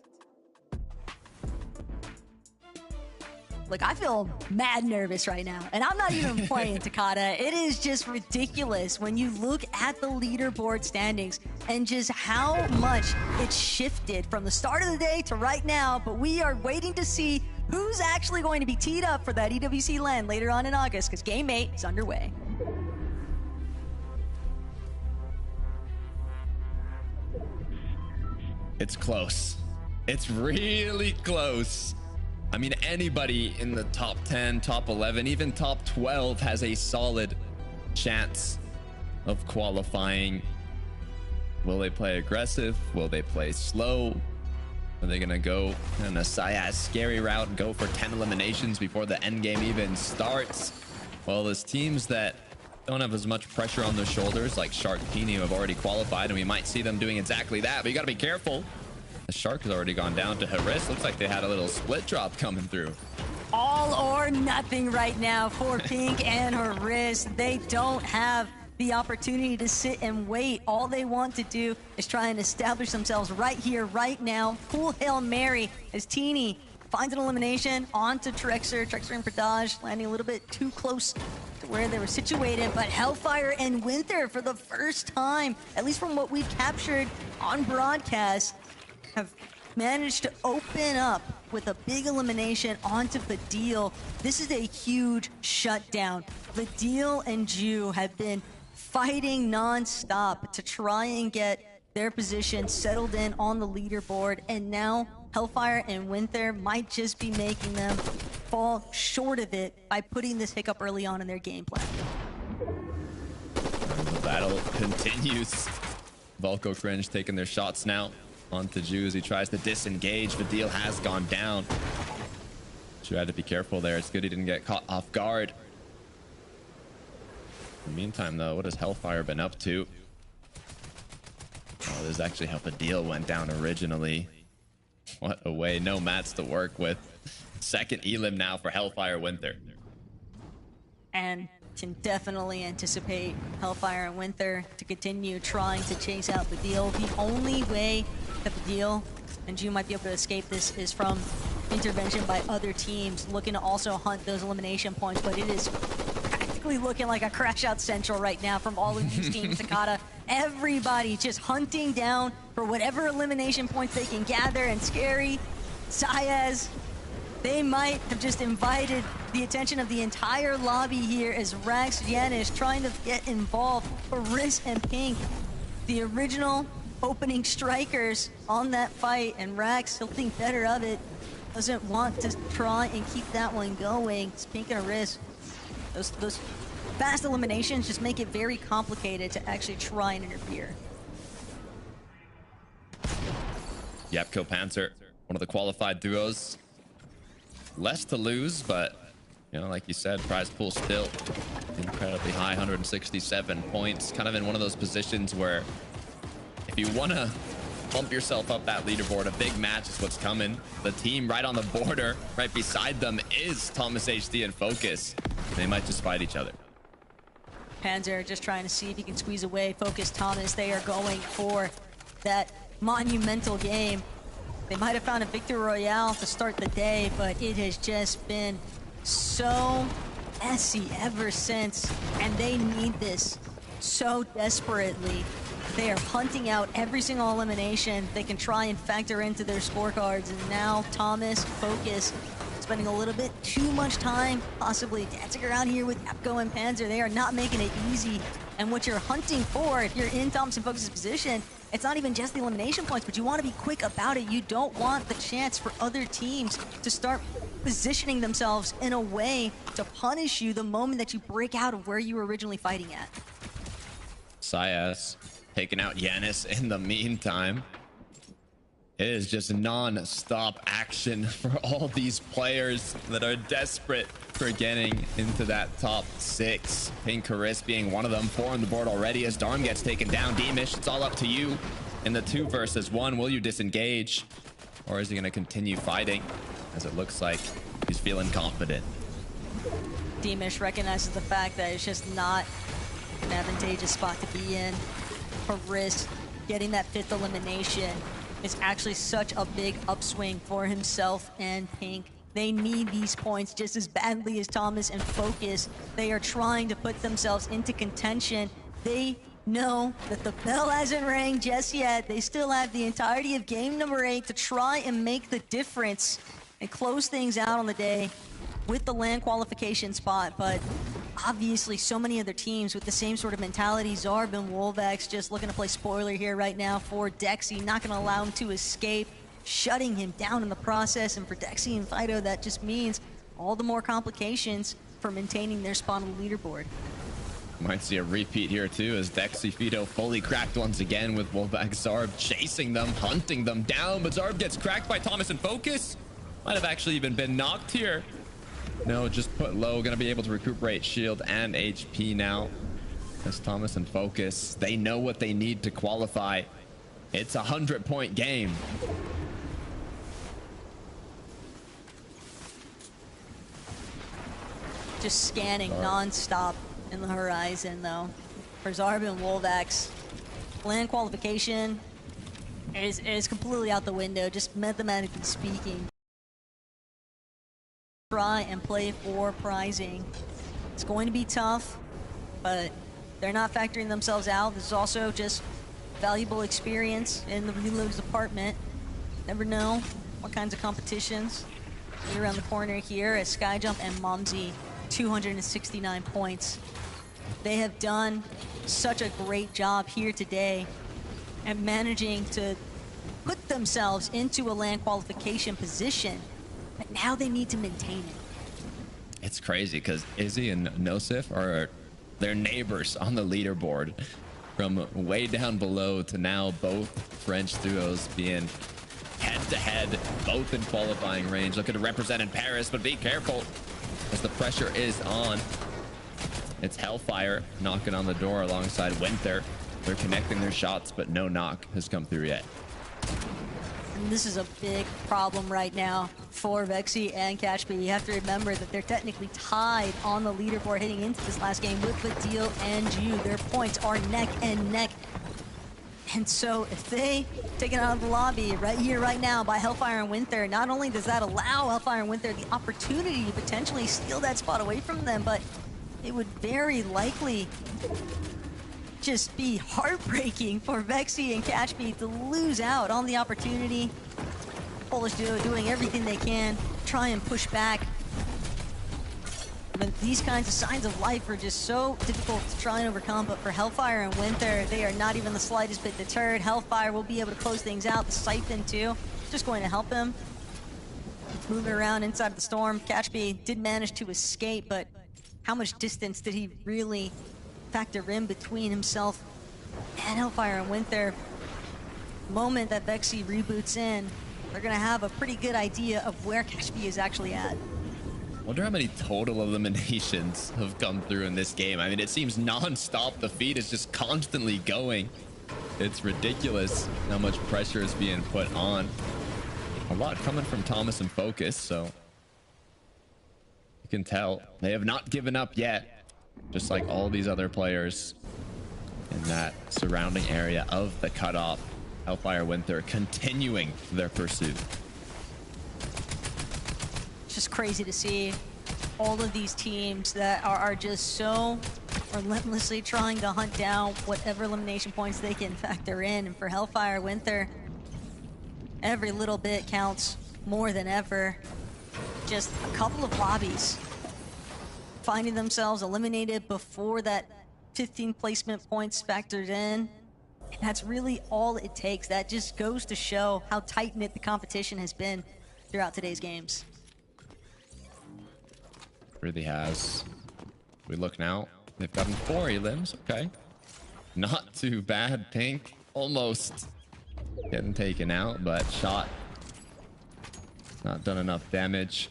Look, I feel mad nervous right now, and I'm not even playing Takada. It is just ridiculous when you look at the leaderboard standings and just how much it's shifted from the start of the day to right now, but we are waiting to see who's actually going to be teed up for that EWC LAN later on in August, because Game 8 is underway. It's close. It's really close. I mean, anybody in the top 10, top 11, even top 12 has a solid chance of qualifying. Will they play aggressive? Will they play slow? Are they going to go in a Sias Scary route and go for 10 eliminations before the end game even starts? Well, there's teams that don't have as much pressure on their shoulders, like Shark Teeny, who have already qualified, and we might see them doing exactly that, but you got to be careful. The Shark has already gone down to Haris. Looks like they had a little split drop coming through. All or nothing right now for Pink and Haris. They don't have the opportunity to sit and wait. All they want to do is try and establish themselves right here, right now. Full Hail Mary as Teeny finds an elimination onto Trexer. Trexer and Pradaj landing a little bit too close to where they were situated, but Hellfire and Winter, for the first time, at least from what we've captured on broadcast, have managed to open up with a big elimination onto Vidil. This is a huge shutdown. Vidil and Ju have been fighting non-stop to try and get their position settled in on the leaderboard, and now Hellfire and Winter might just be making them fall short of it by putting this hiccup early on in their game plan. The battle continues. Volko Cringe taking their shots now. onto Juice. He tries to disengage. Fadil has gone down. Should have to be careful there. It's good he didn't get caught off guard. In the meantime, though, what has Hellfire been up to? Oh, this is actually how Fadil went down originally. What a way. No mats to work with. Second elim now for Hellfire Winter. And can definitely anticipate Hellfire and Winter to continue trying to chase out Fadil. The only way that Fadil and Ju might be able to escape this is from intervention by other teams looking to also hunt those elimination points, but it is practically looking like a crash out central right now from all of these teams. Takada, everybody just hunting down for whatever elimination points they can gather, and Scary, Sayaz, they might have just invited the attention of the entire lobby here as Rax, Yen is trying to get involved. Riz and Pink, the original opening strikers on that fight, and Rax, he'll think better of it. Doesn't want to try and keep that one going. It's Pink and Riz. Those fast eliminations just make it very complicated to actually try and interfere. Yapko Panzer, one of the qualified duos. Less to lose, but you know, like you said, prize pool still incredibly high, 167 points. Kind of in one of those positions where if you want to bump yourself up that leaderboard, a big match is what's coming. The team right on the border, right beside them, is Thomas HD and Focus. They might just fight each other. Panzer just trying to see if he can squeeze away Focus Thomas. They are going for that monumental game. They might have found a victory royale to start the day, but it has just been so messy ever since, and they need this so desperately. They are hunting out every single elimination they can try and factor into their scorecards, and now Thomas, Focus, spending a little bit too much time possibly dancing around here with Yapko and Panzer. They are not making it easy, and what you're hunting for, if you're in Thomas and Focus's position, it's not even just the elimination points, but you want to be quick about it. You don't want the chance for other teams to start positioning themselves in a way to punish you the moment that you break out of where you were originally fighting at. Sayaz taking out Yanis in the meantime. It is just non-stop action for all these players that are desperate for getting into that top 6. Pink Karis being one of them. 4 on the board already as Darm gets taken down. Demish, it's all up to you in the 2 versus 1. Will you disengage? Or is he going to continue fighting? As it looks like he's feeling confident. Demish recognizes the fact that it's just not an advantageous spot to be in. Karis getting that 5th elimination is actually such a big upswing for himself and Pink. They need these points just as badly as Thomas and Focus. They are trying to put themselves into contention. They know that the bell hasn't rang just yet. They still have the entirety of game number 8 to try and make the difference and close things out on the day with the LAN qualification spot, but obviously so many other teams with the same sort of mentality. Zarb and Wolvex just looking to play spoiler here right now for Dexy, not going to allow him to escape, shutting him down in the process, and for Dexy and Fido that just means all the more complications for maintaining their spot on the leaderboard. Might see a repeat here too as Dexy Fido fully cracked once again with Wolvex. Zarb chasing them, hunting them down, but Zarb gets cracked by Thomas and Focus. Might have actually even been knocked here. No, just put low. Gonna be able to recuperate shield and HP now. As Thomas and Focus, they know what they need to qualify. It's a 100-point game. Just scanning non-stop in the horizon, though. For Zarb and Wolvex, LAN qualification is completely out the window, just mathematically speaking. Try and play for prizing. It's going to be tough, but they're not factoring themselves out. This is also just valuable experience in the reloads department. Never know what kinds of competitions are around the corner here as Skyjump and Momsy, 269 points. They have done such a great job here today at managing to put themselves into a LAN qualification position. But now they need to maintain it. It's crazy because Izzy and Nosif are their neighbors on the leaderboard. from way down below to now both French duos being head-to-head, both in qualifying range. Looking to represent in Paris, but be careful as the pressure is on. It's Hellfire knocking on the door alongside Winter. They're connecting their shots, but no knock has come through yet. And this is a big problem right now for Vexy and Catchby. You have to remember that they're technically tied on the leaderboard heading into this last game with Badil and Ju. Their points are neck and neck. And so if they take it out of the lobby right here, right now by Hellfire and Winter, not only does that allow Hellfire and Winter the opportunity to potentially steal that spot away from them, but it would very likely just be heartbreaking for Vexy and Catchby to lose out on the opportunity. Polish duo doing everything they can, try and push back. But these kinds of signs of life are just so difficult to try and overcome. But for Hellfire and Winter, they are not even the slightest bit deterred. Hellfire will be able to close things out. The Siphon too, just going to help him. Moving around inside the storm. Catchby did manage to escape, but how much distance did he really factor in between himself and Hellfire and Winter? The moment that Vexy reboots in, they're gonna have a pretty good idea of where Catchby is actually at. Wonder how many total eliminations have come through in this game. I mean, it seems non-stop. The feed is just constantly going. It's ridiculous how much pressure is being put on. A lot coming from Thomas and Focus, so you can tell they have not given up yet, just like all these other players in that surrounding area of the cutoff. Hellfire Winter continuing their pursuit. It's just crazy to see all of these teams that are just so relentlessly trying to hunt down whatever elimination points they can factor in. And for Hellfire Winter, every little bit counts more than ever. Just a couple of lobbies, finding themselves eliminated before that 15 placement points factored in. And that's really all it takes. That just goes to show how tight-knit the competition has been throughout today's games. Really has. We look now. They've gotten 4 elims. Okay. Not too bad. Pink almost getting taken out, but shot not done enough damage.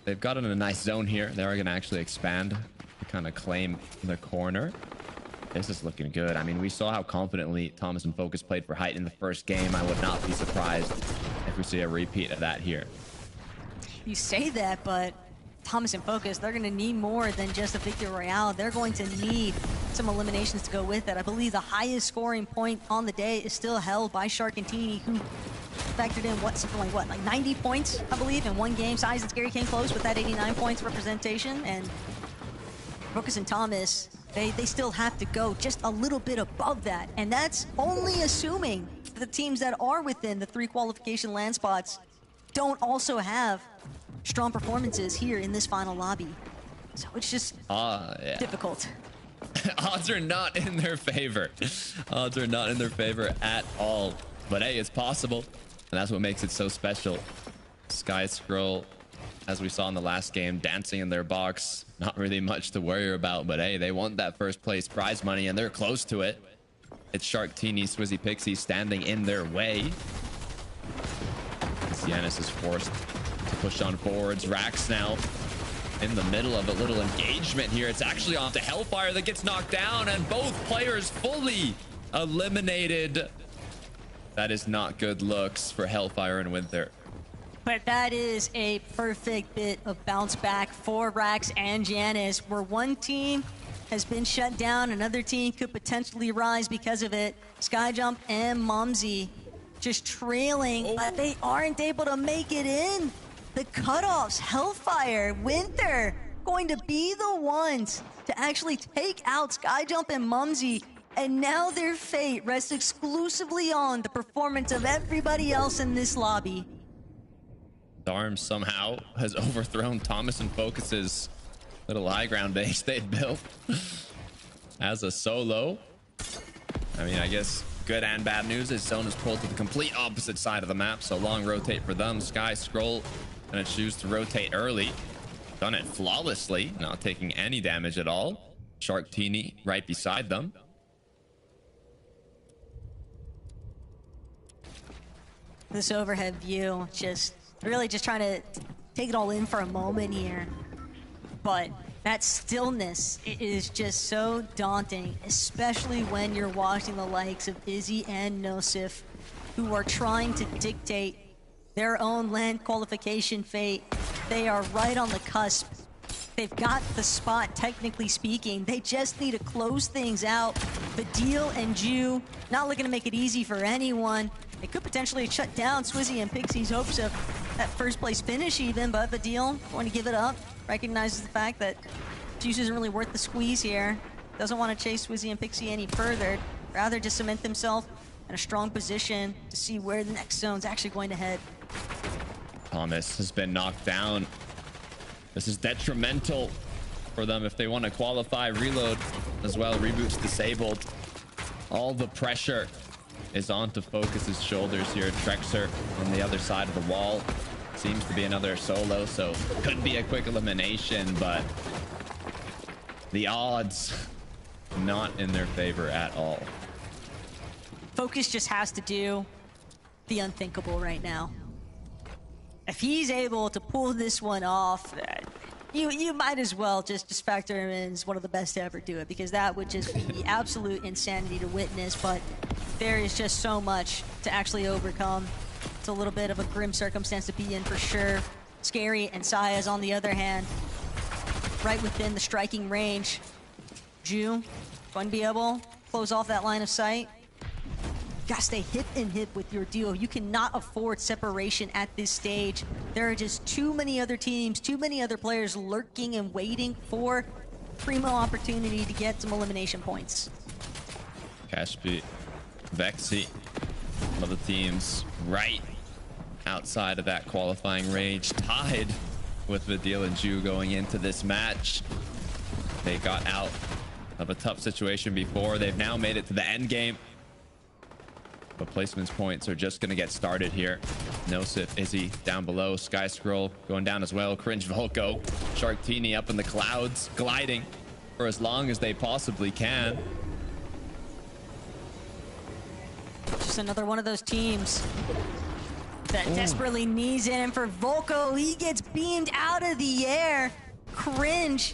They've gotten a nice zone here. They are going to actually expand to kind of claim the corner. This is looking good. I mean, we saw how confidently Thomas and Focus played for Height in the first game. I would not be surprised if we see a repeat of that here. You say that, but Thomas and Focus, they're going to need more than just a victory royale. They're going to need some eliminations to go with it. I believe the highest scoring point on the day is still held by Sharkantini, who factored in something like 90 points, I believe, in one game. Size and Scary came close with that 89 points representation. And Focus and Thomas, they still have to go just a little bit above that. And that's only assuming the teams that are within the 3 qualification land spots don't also have strong performances here in this final lobby. So it's just difficult. Odds are not in their favor. Odds are not in their favor at all. But hey, it's possible. And that's what makes it so special. Sky Scroll, as we saw in the last game, dancing in their box. Not really much to worry about. But hey, they want that first place prize money and they're close to it. It's Sharktini, Swizzy Pixie standing in their way. Yanis is forced to push on forwards. Rax now in the middle of a little engagement here. It's actually off to Hellfire that gets knocked down and both players fully eliminated. That is not good looks for Hellfire and Winter. But that is a perfect bit of bounce back for Rax and Janis, where one team has been shut down, another team could potentially rise because of it. Skyjump and Mumsy just trailing, but they aren't able to make it in. The cutoffs, Hellfire, Winter, going to be the ones to actually take out Skyjump and Mumsy. And now their fate rests exclusively on the performance of everybody else in this lobby. Darm somehow has overthrown Thomas and Focus's little high ground base they'd built as a solo. I mean, I guess good and bad news is Zone is pulled to the complete opposite side of the map, so long rotate for them. Sky Scroll gonna choose to rotate early. Done it flawlessly, not taking any damage at all. Sharktini right beside them. This overhead view, just really just trying to take it all in for a moment here. But that stillness is just so daunting, especially when you're watching the likes of Izzy and Nosif, who are trying to dictate their own land qualification fate. They are right on the cusp. They've got the spot, technically speaking. They just need to close things out. Fadil and Ju not looking to make it easy for anyone. It could potentially shut down Swizzy and Pixie's hopes of that first place finish even, but Fadil going to give it up. Recognizes the fact that Juice isn't really worth the squeeze here. Doesn't want to chase Swizzy and Pixie any further. Rather just cement himself in a strong position to see where the next zone's actually going to head. Thomas has been knocked down. This is detrimental for them if they want to qualify. Reload as well. Reboot's disabled. All the pressure is onto Focus's shoulders here. Trexer on the other side of the wall. Seems to be another solo, so could be a quick elimination, but the odds not in their favor at all. Focus just has to do the unthinkable right now. If he's able to pull this one off, you might as well just factor him in as one of the best to ever do it, because that would just be absolute insanity to witness. But there is just so much to actually overcome. It's a little bit of a grim circumstance to be in for sure. Scary and Saya's on the other hand, right within the striking range. Ju going to be able to close off that line of sight. Gotta stay hip and hip with your duo. You cannot afford separation at this stage. There are just too many other teams, too many other players lurking and waiting for primo opportunity to get some elimination points. Cashby, Vexy, one of the teams right outside of that qualifying range, tied with Fadil and Ju going into this match. They got out of a tough situation before. They've now made it to the end game. But placements points are just going to get started here. Nosif, Izzy down below. Sky Scroll going down as well. Cringe Volko. Sharktini up in the clouds, gliding for as long as they possibly can. Just another one of those teams that desperately needs it. And for Volko, he gets beamed out of the air. Cringe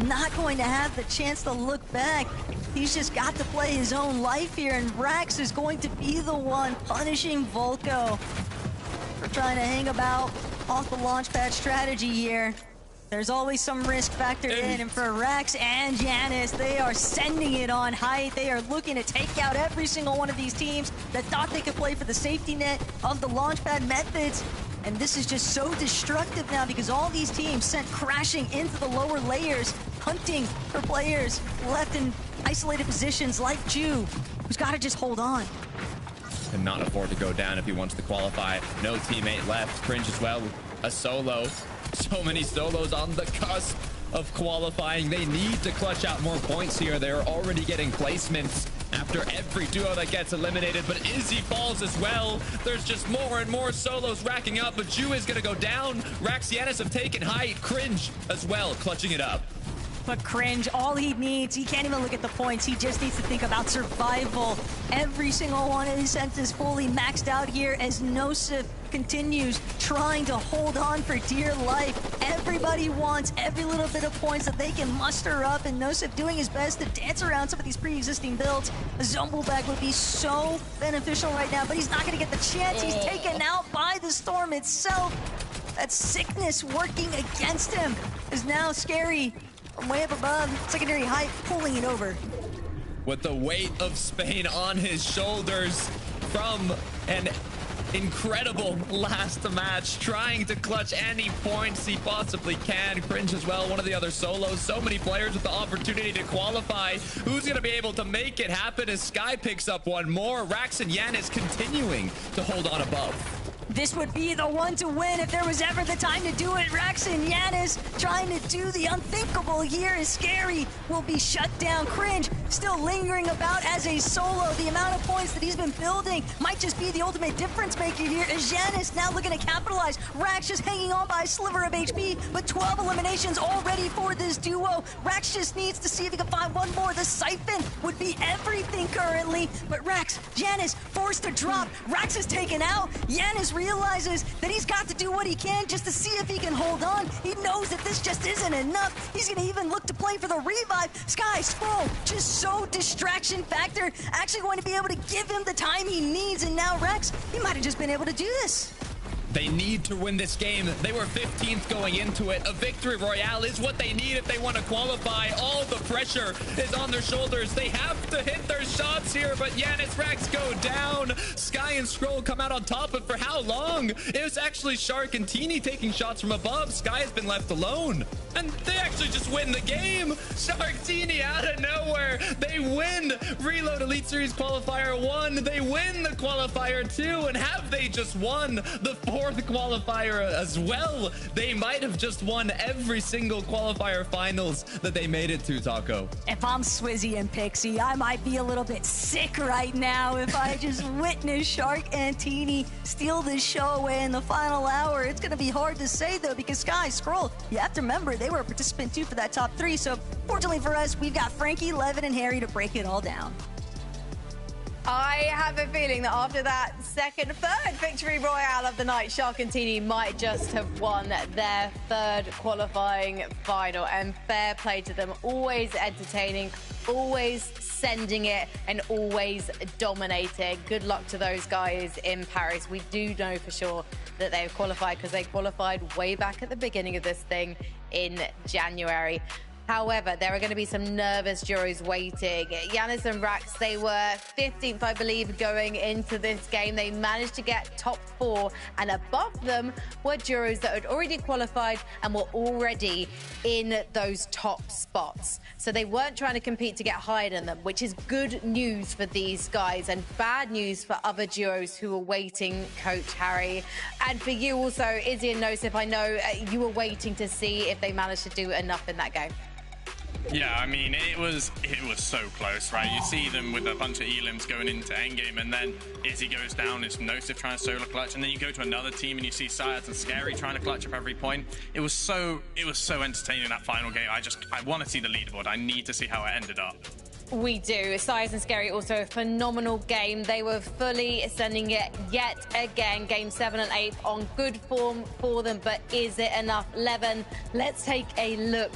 not going to have the chance to look back. He's just got to play his own life here, and Rax is going to be the one punishing Volko for trying to hang about off the launch pad strategy here. There's always some risk factored in, and for Rax and Janus, they are sending it on height. They are looking to take out every single one of these teams that thought they could play for the safety net of the launch pad methods. And this is just so destructive now because all these teams sent crashing into the lower layers, hunting for players left in isolated positions like Ju, who's got to just hold on. Cannot afford to go down if he wants to qualify. No teammate left. Cringe as well. A solo. So many solos on the cusp of qualifying. They need to clutch out more points here. They're already getting placements after every duo that gets eliminated, but Izzy falls as well. There's just more and more solos racking up, but Ju is gonna go down. Rax Janus have taken height. Cringe as well, clutching it up. But Cringe, all he needs, he can't even look at the points. He just needs to think about survival. Every single one of his senses fully maxed out here as Nosif continues trying to hold on for dear life. Everybody wants every little bit of points that they can muster up, and Nosif doing his best to dance around some of these pre-existing builds. A Zumble bag would be so beneficial right now, but he's not going to get the chance. He's taken out by the storm itself. That sickness working against him is now scary. From way up above, secondary height pulling it over. With the weight of Spain on his shoulders from an incredible last match, trying to clutch any points he possibly can. Cringe as well, one of the other solos. So many players with the opportunity to qualify. Who's going to be able to make it happen as Sky picks up one more? Rax and Janus continuing to hold on above. This would be the one to win if there was ever the time to do it. Rax and Janus trying to do the unthinkable here as Scary will be shut down. Cringe still lingering about as a solo. The amount of points that he's been building might just be the ultimate difference maker here as Janus now looking to capitalize. Rax just hanging on by a sliver of HP, but 12 eliminations already for this duo. Rax just needs to see if he can find one more. The Siphon would be everything currently, but Rax, Janus forced to drop. Rax is taken out. Janus realizes that he's got to do what he can just to see if he can hold on. He knows that this just isn't enough. He's gonna even look to play for the revive. Sky Scroll, just so distraction factor, actually going to be able to give him the time he needs, and now Rex, he might have just been able to do this. They need to win this game. They were 15th going into it. A victory royale is what they need if they want to qualify. All the pressure is on their shoulders. They have to hit their shots here, but Janus, Rax go down. Sky and Scroll come out on top, but for how long? It was actually Shark and Teeny taking shots from above. Sky has been left alone, and they actually just win the game. Shark, Teeny out of nowhere. They win Reload Elite Series Qualifier 1. They win the Qualifier 2, and have they just won the fourth qualifier as well? They might have just won every single qualifier finals that they made it to, Taco. If I'm Swizzy and Pixie, I might be a little bit sick right now if I just witness Shark and Teeny steal this show away in the final hour. It's going to be hard to say, though, because Sky, Scroll, you have to remember, they were a participant, too, for that top 3. So, fortunately for us, we've got Frankie, Levin, and Harry to break it all down. I have a feeling that after that third victory royale of the night, Shark and Teeny might just have won their third qualifying final. And fair play to them. Always entertaining, always sending it, and always dominating. Good luck to those guys in Paris. We do know for sure that they've qualified because they qualified way back at the beginning of this thing in January. However, there are going to be some nervous duos waiting. Janus and Rax, they were 15th, I believe, going into this game. They managed to get top 4, and above them were duos that had already qualified and were already in those top spots. So they weren't trying to compete to get higher than them, which is good news for these guys and bad news for other duos who are waiting, Coach Harry. And for you also, Izzy and Nosif, I know you were waiting to see if they managed to do enough in that game. Yeah, I mean, it was so close, right? You see them with a bunch of elims going into endgame, and then Izzy goes down, it's Nosif trying to solo clutch, and then you go to another team and you see Syaz and Scary trying to clutch up every point. It was so entertaining, that final game. I want to see the leaderboard. I need to see how it ended up. We do. Syaz and Scary also a phenomenal game. They were fully sending it yet again. Game 7 and 8 on good form for them, but is it enough? Levin, let's take a look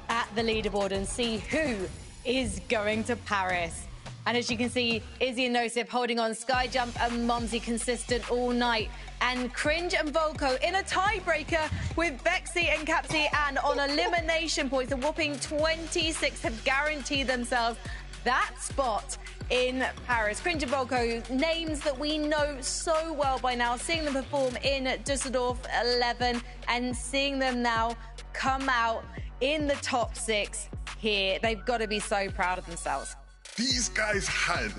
at the leaderboard and see who is going to Paris. And as you can see, Izzy and Nosif holding on. Skyjump and Mumsy consistent all night. And Cringe and Volko in a tiebreaker with Vexy and Capsy, and on elimination points, a whopping 26 have guaranteed themselves that spot in Paris. Cringe and Volko, names that we know so well by now, seeing them perform in Dusseldorf 11 and seeing them now come out in the top 6 here. They've got to be so proud of themselves. These guys had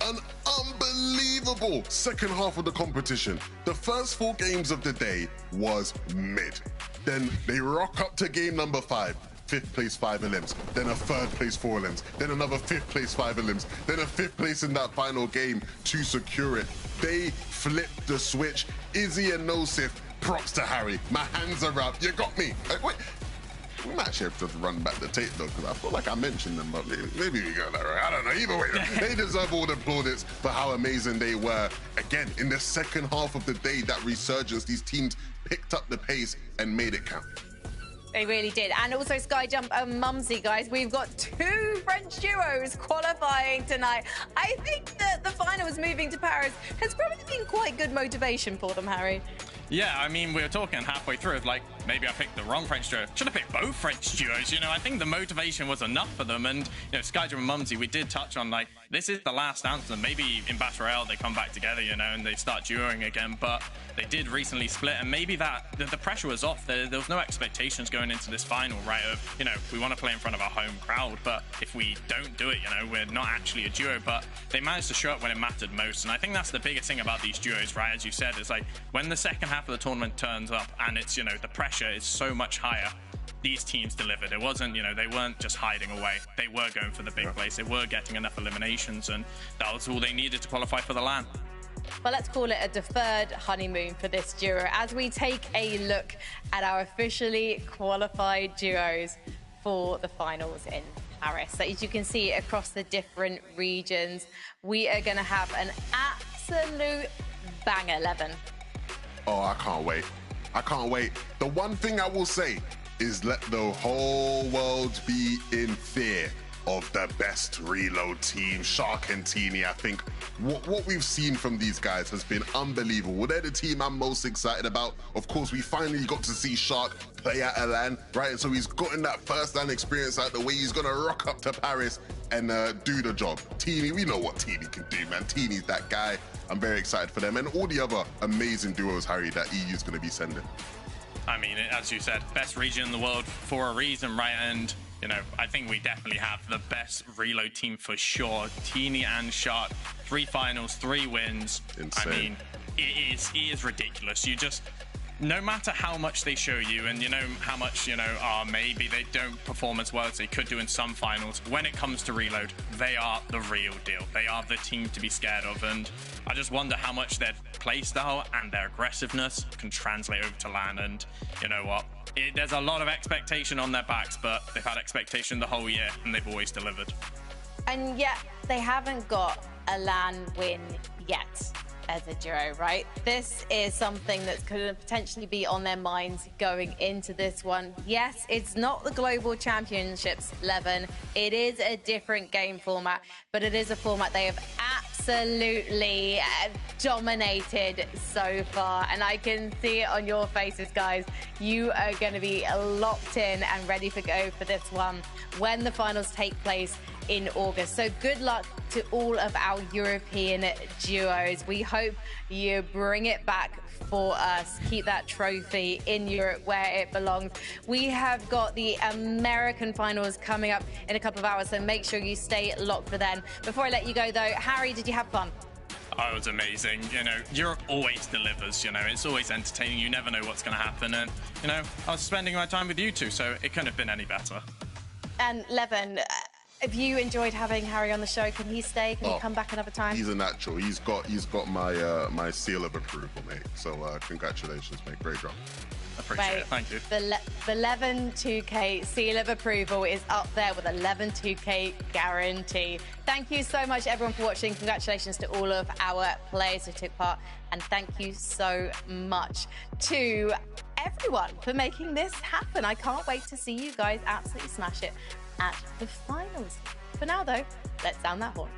an unbelievable second half of the competition. The first 4 games of the day was mid. Then they rock up to game number 5. 5th place 5 elims, then a 3rd place 4 elims, then another 5th place 5 elims, then a 5th place in that final game to secure it. They flipped the switch. Izzy and Nosif, props to Harry. My hands are up. You got me. Wait. We might actually have to run back the tape, though, because I feel like I mentioned them, but maybe we got that right. I don't know. Either way, they deserve all the plaudits for how amazing they were. Again, in the second half of the day, that resurgence, these teams picked up the pace and made it count. They really did. And also Skyjump and Mumsy, guys. We've got 2 French duos qualifying tonight. I think that the finals moving to Paris has probably been quite good motivation for them, Harry. Yeah, I mean, we were talking halfway through of like, maybe I picked the wrong French duo. Should have picked both French duos, you know. I think the motivation was enough for them. And, you know, Skyger and Mumsy, we did touch on, like, this is the last anthem. Maybe in Battle Royale they come back together, you know, and they start duoing again. But they did recently split, and maybe that the pressure was off. There was no expectations going into this final, right? Of, you know, we want to play in front of our home crowd, but if we don't do it, you know, we're not actually a duo. But they managed to show up when it mattered most. And I think that's the biggest thing about these duos, right? As you said, it's like when the second half of the tournament turns up and it's, you know, the pressure is so much higher, these teams delivered. It wasn't, you know, they weren't just hiding away. They were going for the big place. They were getting enough eliminations, and that was all they needed to qualify for the LAN. Well, let's call it a deferred honeymoon for this duo as we take a look at our officially qualified duos for the finals in Paris. So as you can see across the different regions, we are going to have an absolute banger 11. Oh, I can't wait. I can't wait. The one thing I will say is let the whole world be in fear of the best reload team, Shark and Teeny. I think what we've seen from these guys has been unbelievable. They're the team I'm most excited about. Of course, we finally got to see Shark play at a LAN, right? So he's gotten that first LAN experience out the way. He's gonna rock up to Paris and do the job. Teeny, we know what Teeny can do, man. Teeny's that guy. I'm very excited for them and all the other amazing duos, Harry, that EU's gonna be sending. I mean, as you said, best region in the world for a reason, right? And, you know, I think we definitely have the best reload team for sure. Teeny and Shark, 3 finals, 3 wins. Insane. I mean, it is ridiculous. You just, no matter how much they show you and, you know, how much, you know, maybe they don't perform as well as they could do in some finals, when it comes to reload, they are the real deal. They are the team to be scared of. And I just wonder how much their playstyle and their aggressiveness can translate over to LAN. And you know what? There's a lot of expectation on their backs, but they've had expectation the whole year and they've always delivered. And yet they haven't got a LAN win yet as a duo, right? This is something that could potentially be on their minds going into this one. Yes, it's not the Global Championships 11. It is a different game format, but it is a format they have absolutely dominated so far. And I can see it on your faces, guys. You are going to be locked in and ready to go for this one when the finals take place in August. So good luck to all of our European duos. We hope you bring it back for us. Keep that trophy in Europe where it belongs. We have got the American finals coming up in a couple of hours, so make sure you stay locked for then. Before I let you go though, Harry, did you have fun? Oh, it was amazing. You know, Europe always delivers, you know, it's always entertaining. You never know what's going to happen. And, you know, I was spending my time with you two, so it couldn't have been any better. And Levin, have you enjoyed having Harry on the show? Can he stay? Can he come back another time? He's a natural. He's got my my seal of approval, mate. So congratulations, mate. Great job. Appreciate it. Thank you. The 11-2K seal of approval is up there with 11-2K guarantee. Thank you so much, everyone, for watching. Congratulations to all of our players who took part. And thank you so much to everyone for making this happen. I can't wait to see you guys absolutely smash it at the finals. For now, though, let's sound that horn.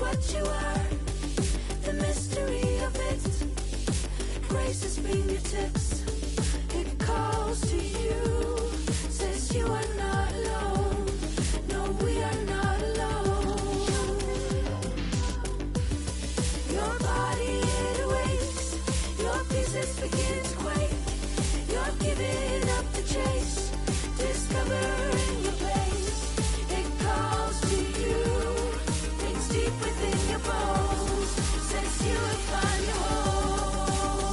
what you are. The mystery of it graces fingertips. It calls to you, says you are not alone. No, we are not alone. Your body, it awakes. Your pieces begin to quake. You're giving up the chase, discovering your place. It calls to you, things deep within your bones, says you will find your home.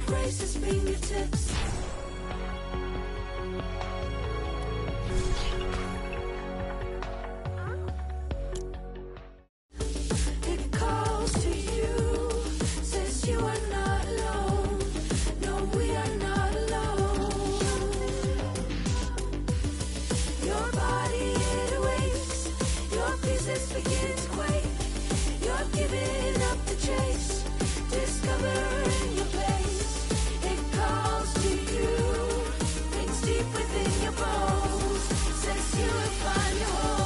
raises fingertips. It calls to you, says you are not alone. No, we are not alone. Your body, it awakes. Your pieces begin to quake. You're giving up the chase. Discovering your place. It calls to you. Things deep within your bones. Says you will find your home.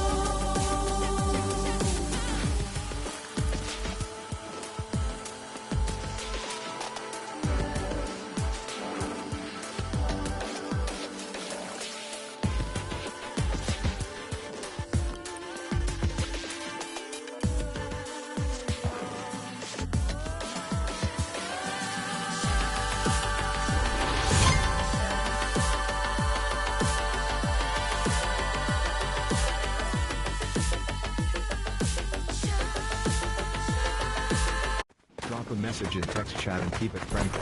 Drop a message in text chat and keep it friendly.